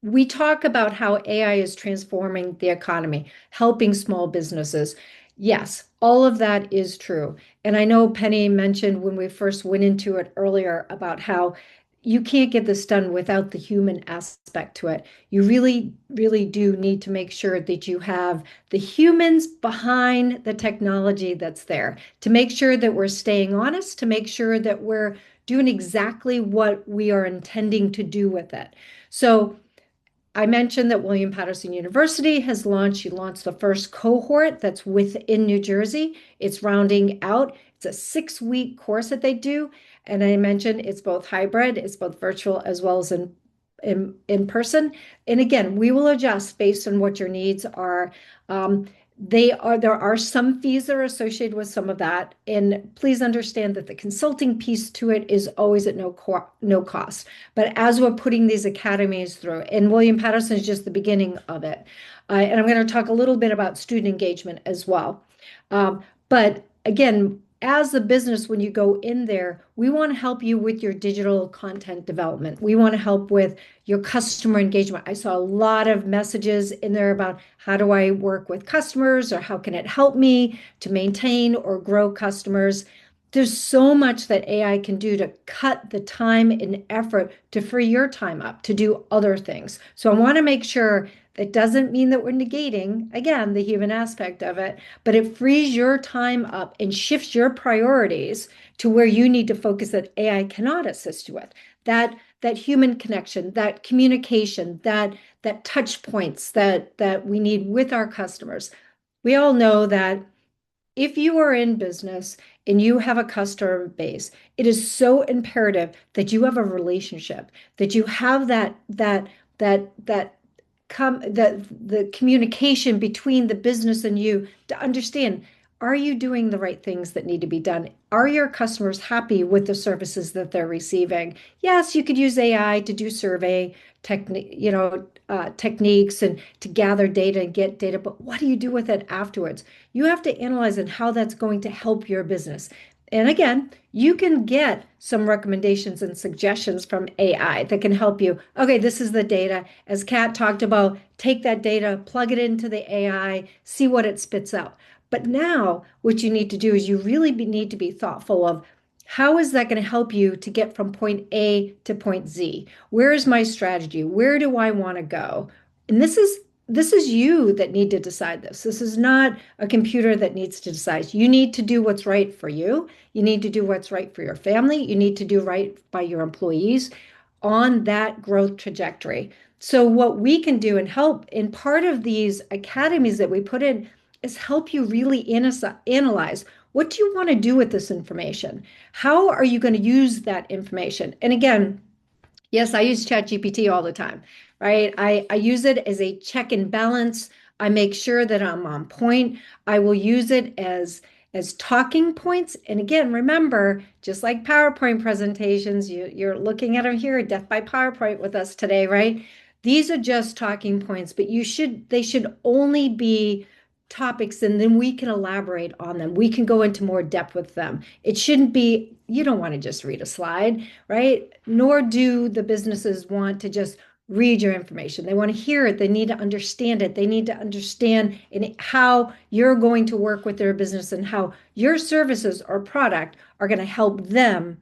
we talk about how AI is transforming the economy, helping small businesses. Yes, all of that is true. And I know Penny mentioned when we first went into it earlier about how you can't get this done without the human aspect to it. You really, really do need to make sure that you have the humans behind the technology that's there to make sure that we're staying honest, to make sure that we're doing exactly what we are intending to do with it. So I mentioned that William Patterson University has launched, she launched the first cohort that's within New Jersey. It's rounding out. It's a 6-week course that they do. And I mentioned it's both hybrid, it's both virtual as well as in person. And again, we will adjust based on what your needs are. There are some fees that are associated with some of that. And please understand that the consulting piece to it is always at no cost. But as we're putting these academies through, and William Patterson is just the beginning of it. And I'm going to talk a little bit about student engagement as well. But again, as a business, when you go in there, we want to help you with your digital content development. We want to help with your customer engagement. I saw a lot of messages in there about how do I work with customers or how can it help me to maintain or grow customers. There's so much that AI can do to cut the time and effort to free your time up to do other things. So I want to make sure that doesn't mean that we're negating, again, the human aspect of it, but it frees your time up and shifts your priorities to where you need to focus that AI cannot assist you with. That human connection, that communication, that touch points that we need with our customers. We all know that if you are in business and you have a customer base, it is so imperative that you have a relationship, that you have the communication between the business and you to understand, Are you doing the right things that need to be done? Are your customers happy with the services that they're receiving? Yes, you could use AI to do survey techniques and to gather data and get data, but what do you do with it afterwards? You have to analyze and how that's going to help your business. And again, you can get some recommendations and suggestions from AI that can help you. Okay, this is the data. As Kat talked about, take that data, plug it into the AI, see what it spits out. But now what you need to do is you really need to be thoughtful of how is that going to help you to get from point A to point Z? Where is my strategy? Where do I want to go? And this is you that need to decide this. This is not a computer that needs to decide. You need to do what's right for you. You need to do what's right for your family. You need to do right by your employees on that growth trajectory. So what we can do and help in part of these academies that we put in is help you really analyze what do you want to do with this information? How are you going to use that information? And again, yes, I use ChatGPT all the time, right? I use it as a check and balance. I make sure that I'm on point. I will use it as talking points. And again, remember, just like PowerPoint presentations, you're looking at them here, Death by PowerPoint with us today, right? These are just talking points, but they should only be topics and then we can elaborate on them. We can go into more depth with them. It shouldn't be, you don't want to just read a slide, right? Nor do the businesses want to just read your information. They want to hear it. They need to understand it. They need to understand how you're going to work with their business and how your services or product are going to help them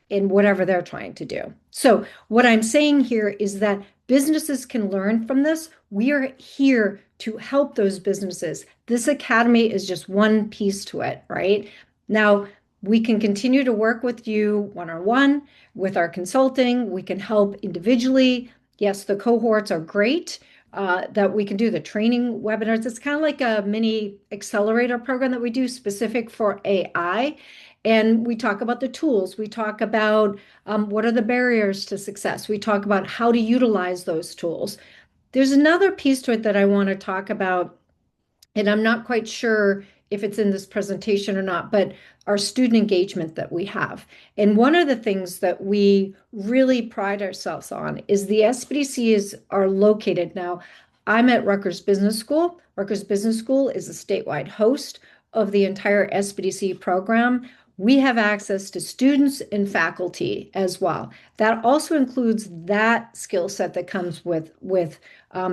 in whatever they're trying to do. So what I'm saying here is that businesses can learn from this. We are here to help those businesses. This academy is just one piece to it, right? Now, we can continue to work with you one-on-one with our consulting. We can help individually. Yes, the cohorts are great that we can do the training webinars. It's kind of like a mini accelerator program that we do specific for AI. And we talk about the tools. We talk about what are the barriers to success. We talk about how to utilize those tools. There's another piece to it that I want to talk about, and I'm not quite sure if it's in this presentation or not, but our student engagement that we have. And one of the things that we really pride ourselves on is the SBDCs are located now. I'm at Rutgers Business School. Rutgers Business School is a statewide host of the entire SBDC program. We have access to students and faculty as well. That also includes that skill set that comes with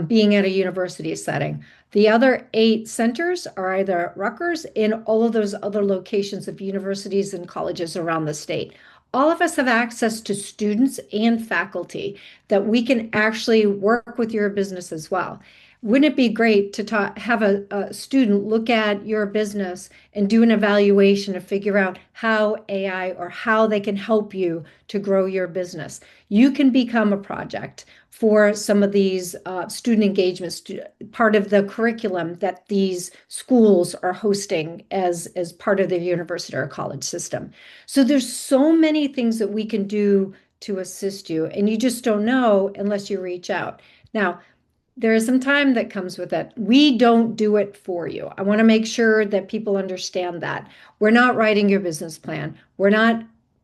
being at a university setting. The other 8 centers are either at Rutgers in all of those other locations of universities and colleges around the state. All of us have access to students and faculty that we can actually work with your business as well. Wouldn't it be great to have a student look at your business and do an evaluation to figure out how AI or how they can help you to grow your business? You can become a project for some of these student engagements, part of the curriculum that these schools are hosting as part of their university or college system. So there's so many things that we can do to assist you, and you just don't know unless you reach out. Now, there is some time that comes with it. We don't do it for you. I want to make sure that people understand that. We're not writing your business plan. We're not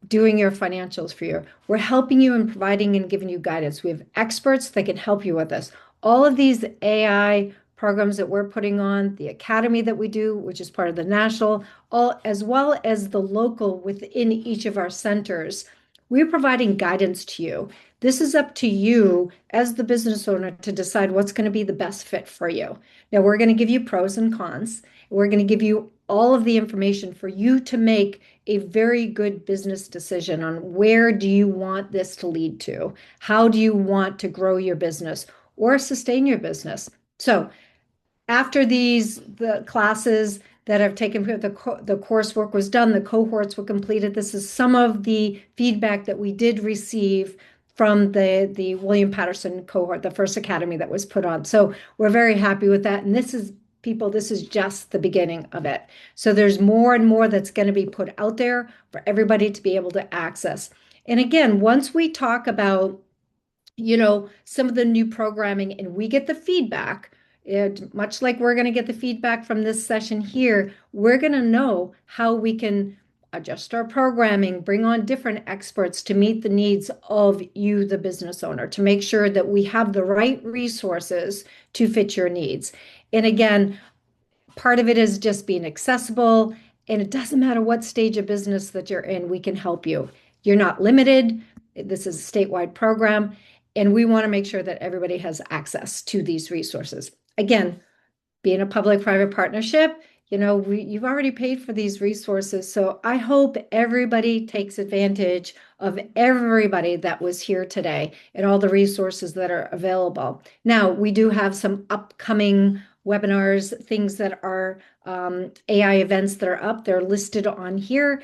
doing your financials for you. We're helping you and providing and giving you guidance. We have experts that can help you with this. All of these AI programs that we're putting on, the academy that we do, which is part of the national, all as well as the local within each of our centers, we're providing guidance to you. This is up to you as the business owner to decide what's going to be the best fit for you. Now, we're going to give you pros and cons. We're going to give you all of the information for you to make a very good business decision on where do you want this to lead to? How do you want to grow your business or sustain your business? So after the classes that have taken, the coursework was done, the cohorts were completed. This is some of the feedback that we did receive from the William Patterson cohort, the first academy that was put on. So we're very happy with that. And this is just the beginning of it. So there's more and more that's going to be put out there for everybody to be able to access. And again, once we talk about, some of the new programming and we get the feedback, Much like we're going to get the feedback from this session here, we're going to know how we can adjust our programming, bring on different experts to meet the needs of you, the business owner, to make sure that we have the right resources to fit your needs. And again, part of it is just being accessible, and it doesn't matter what stage of business that you're in, we can help you. You're not limited. This is a statewide program, and we want to make sure that everybody has access to these resources. Again, being a public-private partnership, you've already paid for these resources. So I hope everybody takes advantage of everybody that was here today and all the resources that are available. Now, we do have some upcoming webinars, things that are AI events that are up. They're listed on here,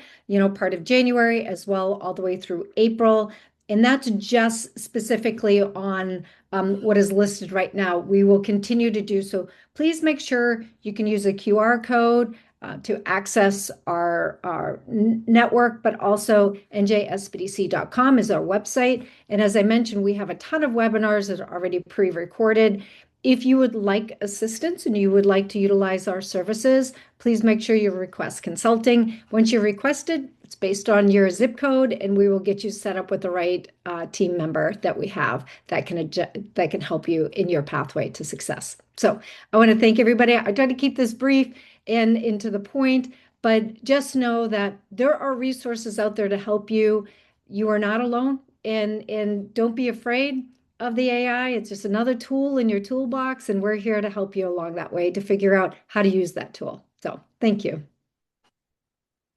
part of January as well, all the way through April. And that's just specifically on what is listed right now. We will continue to do so. Please make sure you can use a QR code to access our network, but also njsbdc.com is our website. And as I mentioned, we have a ton of webinars that are already pre-recorded. If you would like assistance and you would like to utilize our services, please make sure you request consulting. Once you request it, it's based on your zip code, and we will get you set up with the right team member that we have that can help you in your pathway to success. So I want to thank everybody. I try to keep this brief and into the point, but just know that there are resources out there to help you. You are not alone, and don't be afraid of the AI. It's just another tool in your toolbox, and we're here to help you along that way to figure out how to use that tool. So thank you.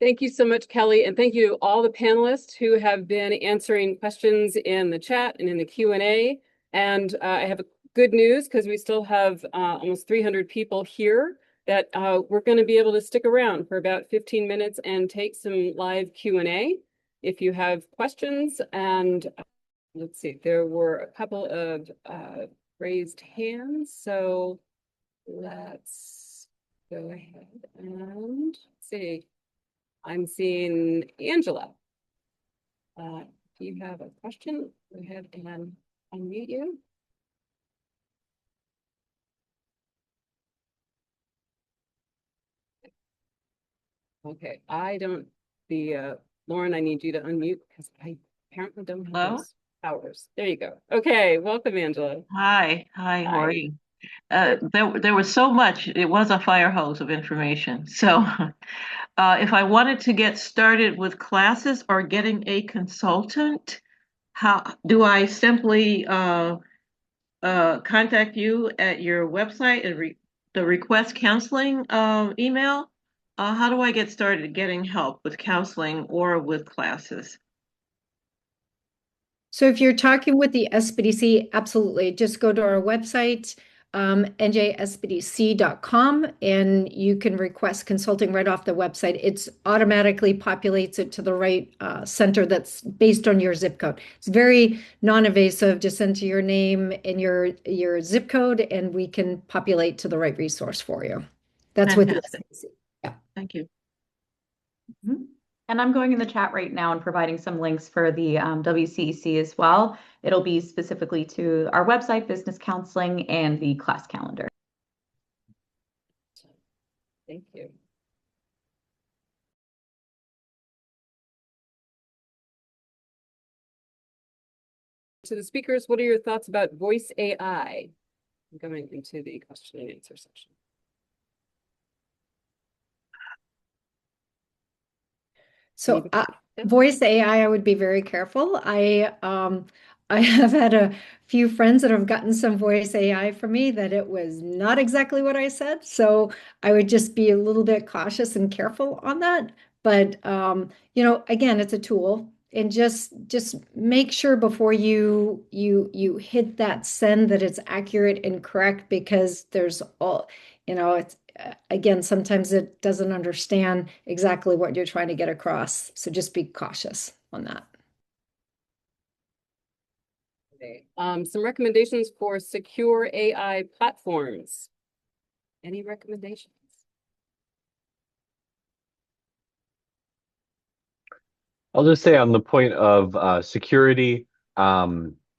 Thank you so much, Kelly, and thank you to all the panelists who have been answering questions in the chat and in the Q&A. And I have good news because we still have almost 300 people here that we're going to be able to stick around for about 15 minutes and take some live Q&A if you have questions. And let's see, there were a couple of raised hands. So let's go ahead and see. I'm seeing Angela. If you have a question, go ahead and unmute you. Okay, Lauren, I need you to unmute because I apparently don't have those powers. There you go. Okay, welcome, Angela. Hi, how are you? There was so much. It was a fire hose of information. So if I wanted to get started with classes or getting a consultant, how do I simply contact you at your website and the request counseling email? How do I get started getting help with counseling or with classes? So if you're talking with the SBDC, absolutely. Just go to our website, njsbdc.com, and you can request consulting right off the website. It's automatically populates it to the right center that's based on your zip code. It's very non-invasive. Just enter your name and your zip code, and we can populate to the right resource for you. That's with the SBDC. Yeah. Thank you. Mm-hmm. And I'm going in the chat right now and providing some links for the WCEC as well. It'll be specifically to our website, business counseling, and the class calendar. Thank you. To the speakers, what are your thoughts about voice AI? I'm going into the question and answer section. So voice AI, I would be very careful. I have had a few friends that have gotten some voice AI from me that it was not exactly what I said. So I would just be a little bit cautious and careful on that. But again, it's a tool, and just make sure before you hit that send that it's accurate and correct, because there's all, it's again, sometimes it doesn't understand exactly what you're trying to get across. So just be cautious on that. Okay. Some recommendations for secure AI platforms. Any recommendations? I'll just say on the point of security,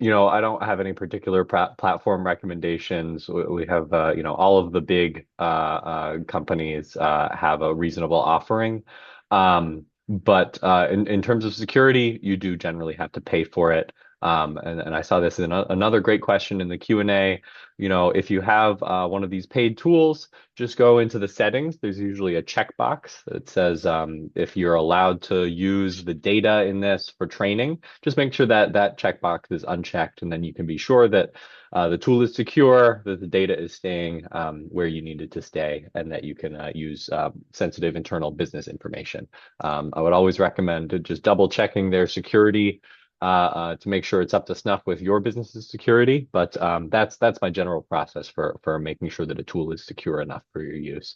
I don't have any particular platform recommendations. We have, all of the big companies have a reasonable offering. But in terms of security, you do generally have to pay for it. And I saw this in another great question in the Q&A. If you have one of these paid tools, just go into the settings. There's usually a checkbox that says if you're allowed to use the data in this for training. Just make sure that that checkbox is unchecked, and then you can be sure that the tool is secure, that the data is staying where you need it to stay, and that you can use sensitive internal business information. I would always recommend just double checking their security to make sure it's up to snuff with your business's security. But that's my general process for making sure that a tool is secure enough for your use.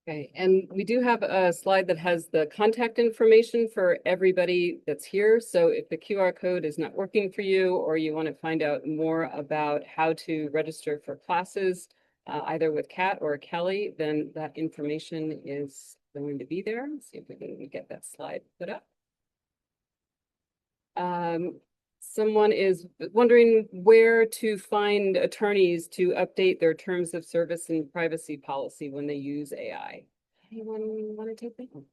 Okay, and we do have a slide that has the contact information for everybody that's here. So if the QR code is not working for you, or you want to find out more about how to register for classes, either with Kat or Kelly, then that information is going to be there. Let's see if we can get that slide put up. Someone is wondering where to find attorneys to update their terms of service and privacy policy when they use AI. Anyone want to take that one?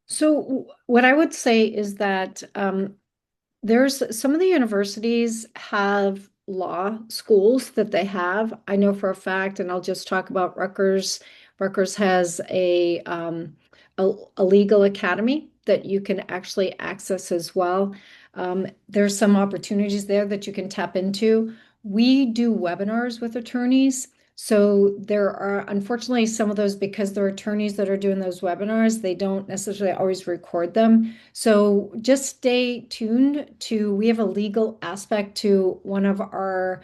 So what I would say is that there's some of the universities have law schools that they have. I know for a fact, and I'll just talk about Rutgers. Rutgers has a legal academy that you can actually access as well. There's some opportunities there that you can tap into. We do webinars with attorneys. So there are, unfortunately, some of those, because they're attorneys that are doing those webinars, they don't necessarily always record them. So just stay tuned to, we have a legal aspect to one of our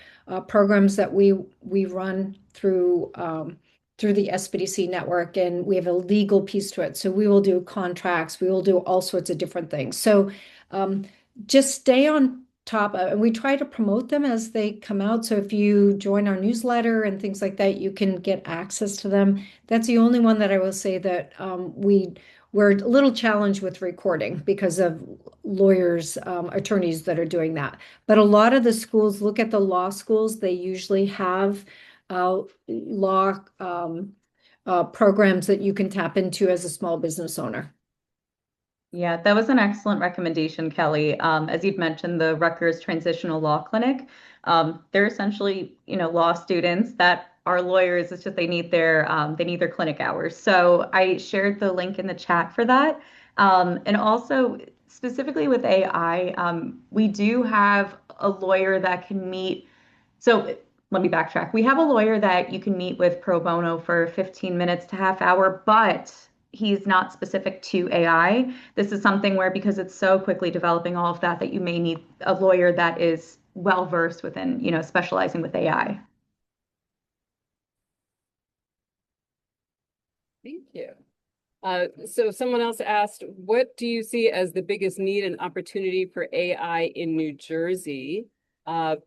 programs that we run through the SBDC network, and we have a legal piece to it. So we will do contracts, we will do all sorts of different things. So just stay on top, and we try to promote them as they come out. So if you join our newsletter and things like that, you can get access to them. That's the only one that I will say that we're a little challenged with recording because of lawyers, attorneys that are doing that. But a lot of the schools, look at the law schools, they usually have law programs that you can tap into as a small business owner. Yeah, that was an excellent recommendation, Kelly. As you've mentioned, the Rutgers Transitional Law Clinic, they're essentially, law students that are lawyers. It's just they need their clinic hours. So I shared the link in the chat for that. And also specifically with AI, we do have a lawyer that can meet. So let me backtrack. We have a lawyer that you can meet with pro bono for 15 minutes to half hour, but he's not specific to AI. This is something where, because it's so quickly developing all of that, that you may need a lawyer that is well versed within, specializing with AI. Thank you. So someone else asked, what do you see as the biggest need and opportunity for AI in New Jersey,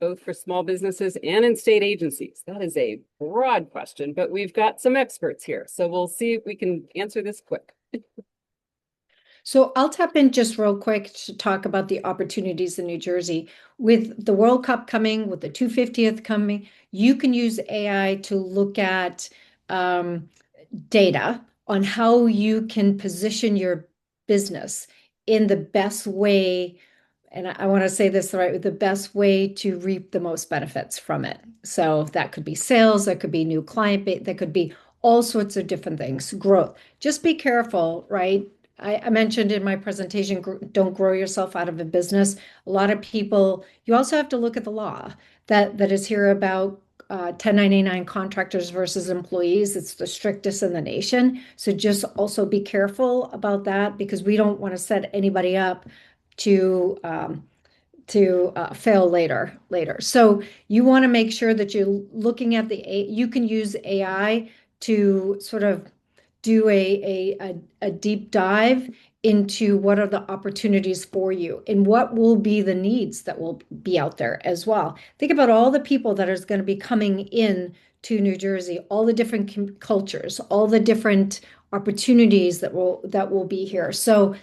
both for small businesses and in state agencies? That is a broad question, but we've got some experts here. So we'll see if we can answer this quick. So I'll tap in just real quick to talk about the opportunities in New Jersey. With the World Cup coming, with the 250th coming, you can use AI to look at data on how you can position your business in the best way. And I want to say this right, the best way to reap the most benefits from it. So that could be sales, that could be new client base, that could be all sorts of different things, growth. Just be careful, right? I mentioned in my presentation, don't grow yourself out of a business. A lot of people, you also have to look at the law that is here about 1099 contractors versus employees. It's the strictest in the nation. So just also be careful about that, because we don't want to set anybody up to fail later. So you want to make sure that you're looking at you can use AI to sort of do a deep dive into what are the opportunities for you and what will be the needs that will be out there as well. Think about all the people that is going to be coming in to New Jersey, all the different cultures, all the different opportunities that will be here. So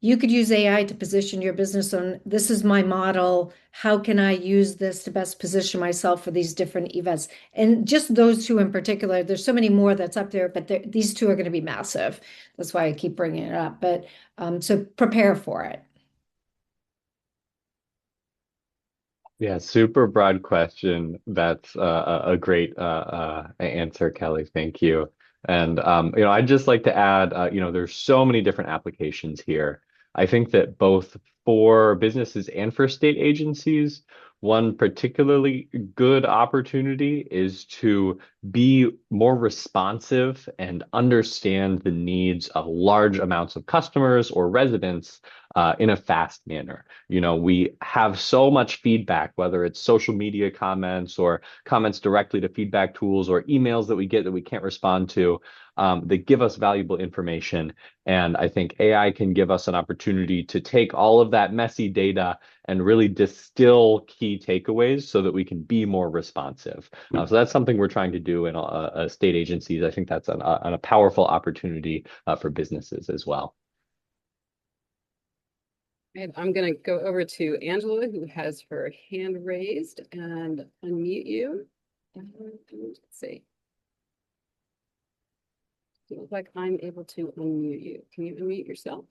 you could use AI to position your business on, this is my model. How can I use this to best position myself for these different events? And just those two in particular, there's so many more that's up there, but these two are going to be massive. That's why I keep bringing it up. But so prepare for it. Yeah, super broad question. That's a great answer, Kelly. Thank you. And I'd just like to add, there's so many different applications here. I think that both for businesses and for state agencies, one particularly good opportunity is to be more responsive and understand the needs of large amounts of customers or residents in a fast manner. We have so much feedback, whether it's social media comments or comments directly to feedback tools or emails that we get that we can't respond to, that give us valuable information. And I think AI can give us an opportunity to take all of that messy data and really distill key takeaways so that we can be more responsive. So that's something we're trying to do in state agencies. I think that's a powerful opportunity for businesses as well. And I'm going to go over to Angela, who has her hand raised, and unmute you. And let's see. It looks like I'm able to unmute you. Can you unmute yourself,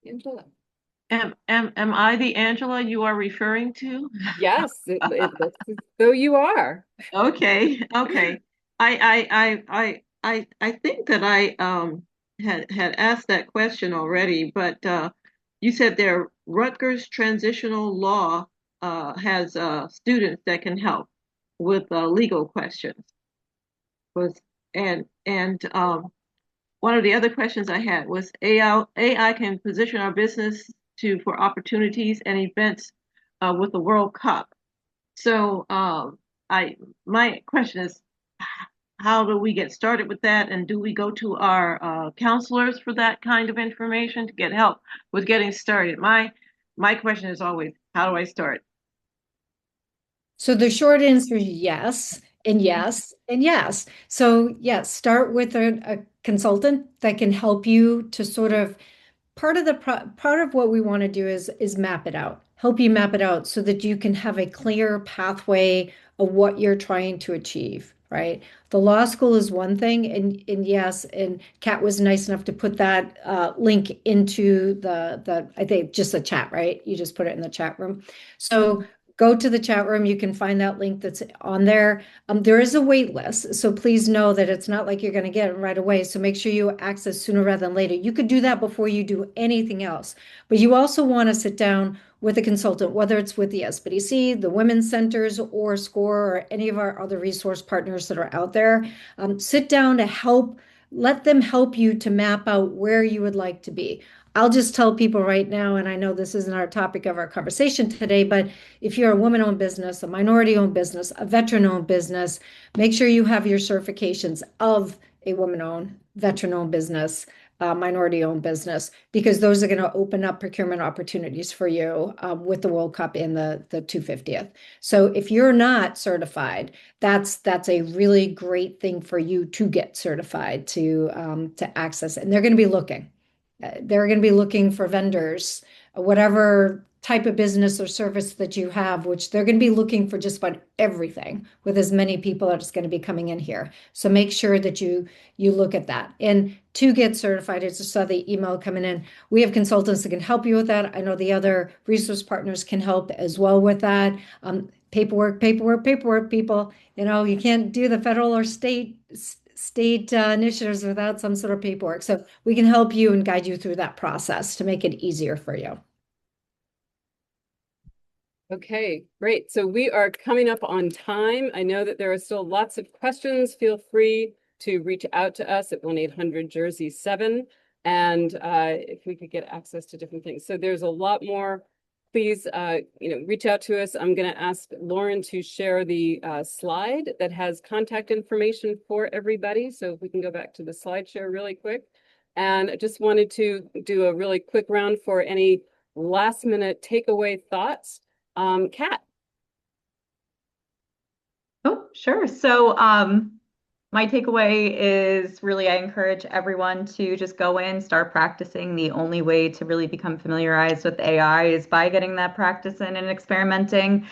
Angela? Am I the Angela you are referring to? Yes, it looks as though you are. Okay. I think that I had asked that question already, but you said there Rutgers Transitional Law has students that can help with legal questions. And one of the other questions I had was AI can position our business for opportunities and events with the World Cup. So my question is, how do we get started with that? And do we go to our counselors for that kind of information to get help with getting started? My question is always, how do I start? So the short answer is yes, and yes, and yes. So yes, start with a consultant that can help you to sort of part of what we want to do is map it out, help you map it out so that you can have a clear pathway of what you're trying to achieve, right? The law school is one thing, and yes, and Kat was nice enough to put that link into the I think just the chat, right? You just put it in the chat room. So go to the chat room. You can find that link that's on there. There is a wait list, so please know that it's not like you're going to get it right away. So make sure you access sooner rather than later. You could do that before you do anything else, but you also want to sit down with a consultant, whether it's with the SBDC, the Women's Centers, or SCORE, or any of our other resource partners that are out there. Sit down to help, let them help you to map out where you would like to be. I'll just tell people right now, and I know this isn't our topic of our conversation today, but if you're a woman-owned business, a minority-owned business, a veteran-owned business, make sure you have your certifications of a woman-owned, veteran-owned business, minority-owned business, because those are going to open up procurement opportunities for you with the World Cup in the 250th. So if you're not certified, that's a really great thing for you to get certified to access, and they're going to be looking. They're going to be looking for vendors, whatever type of business or service that you have, which they're going to be looking for just about everything with as many people that's going to be coming in here. So make sure that you look at that. And to get certified, I just saw the email coming in. We have consultants that can help you with that. I know the other resource partners can help as well with that. Paperwork, people. You can't do the federal or state initiatives without some sort of paperwork. So we can help you and guide you through that process to make it easier for you. Okay, great. So we are coming up on time. I know that there are still lots of questions. Feel free to reach out to us at 1-800-JERSEY-7. And if we could get access to different things. So there's a lot more. Please, reach out to us. I'm going to ask Lauren to share the slide that has contact information for everybody. So if we can go back to the slideshow really quick. And I just wanted to do a really quick round for any last minute takeaway thoughts. Kat. Oh, sure. So My takeaway is really I encourage everyone to just go in, start practicing. The only way to really become familiarized with AI is by getting that practice in and experimenting.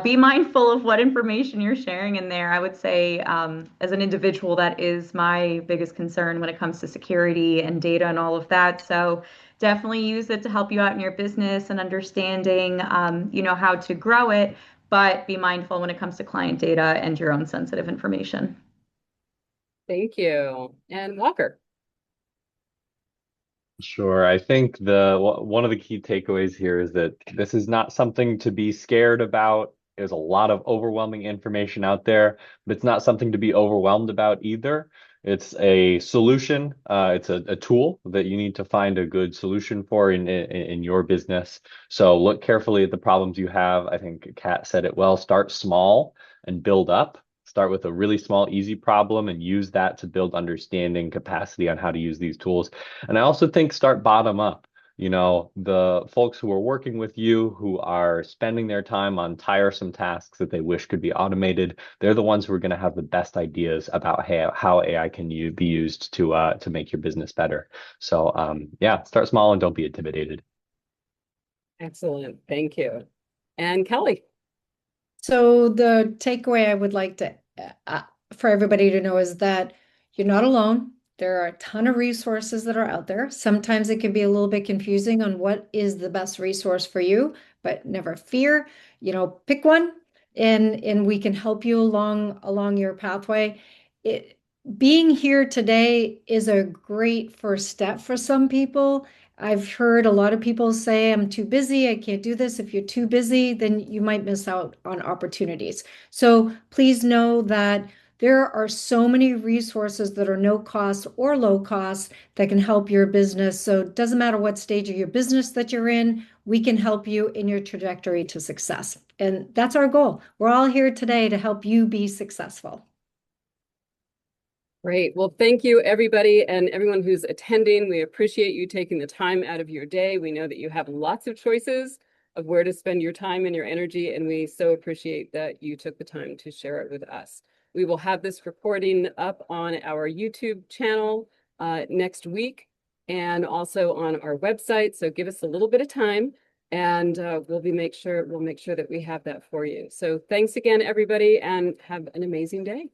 Be mindful of what information you're sharing in there. I would say, as an individual, that is my biggest concern when it comes to security and data and all of that. So definitely use it to help you out in your business and understanding, how to grow it, but be mindful when it comes to client data and your own sensitive information. Thank you. And Walker. Sure. I think one of the key takeaways here is that this is not something to be scared about. There's a lot of overwhelming information out there, but it's not something to be overwhelmed about either. It's a solution. It's a tool that you need to find a good solution for in your business. So look carefully at the problems you have. I think Kat said it well. Start small and build up. Start with a really small, easy problem and use that to build understanding capacity on how to use these tools. And I also think start bottom up. The folks who are working with you, who are spending their time on tiresome tasks that they wish could be automated, they're the ones who are going to have the best ideas about how AI can be used to make your business better. So yeah, start small and don't be intimidated. Excellent. Thank you. And Kelly. So the takeaway I would like to for everybody to know is that you're not alone. There are a ton of resources that are out there. Sometimes it can be a little bit confusing on what is the best resource for you, but never fear, pick one and we can help you along your pathway. Being here today is a great first step for some people. I've heard a lot of people say, I'm too busy, I can't do this. If you're too busy, then you might miss out on opportunities. So please know that there are so many resources that are no cost or low cost that can help your business. So it doesn't matter what stage of your business that you're in, we can help you in your trajectory to success. And that's our goal. We're all here today to help you be successful. Great. Well, thank you, everybody, and everyone who's attending. We appreciate you taking the time out of your day. We know that you have lots of choices of where to spend your time and your energy, and we so appreciate that you took the time to share it with us. We will have this recording up on our YouTube channel next week and also on our website. So give us a little bit of time, and we'll make sure that we have that for you. So thanks again, everybody, and have an amazing day.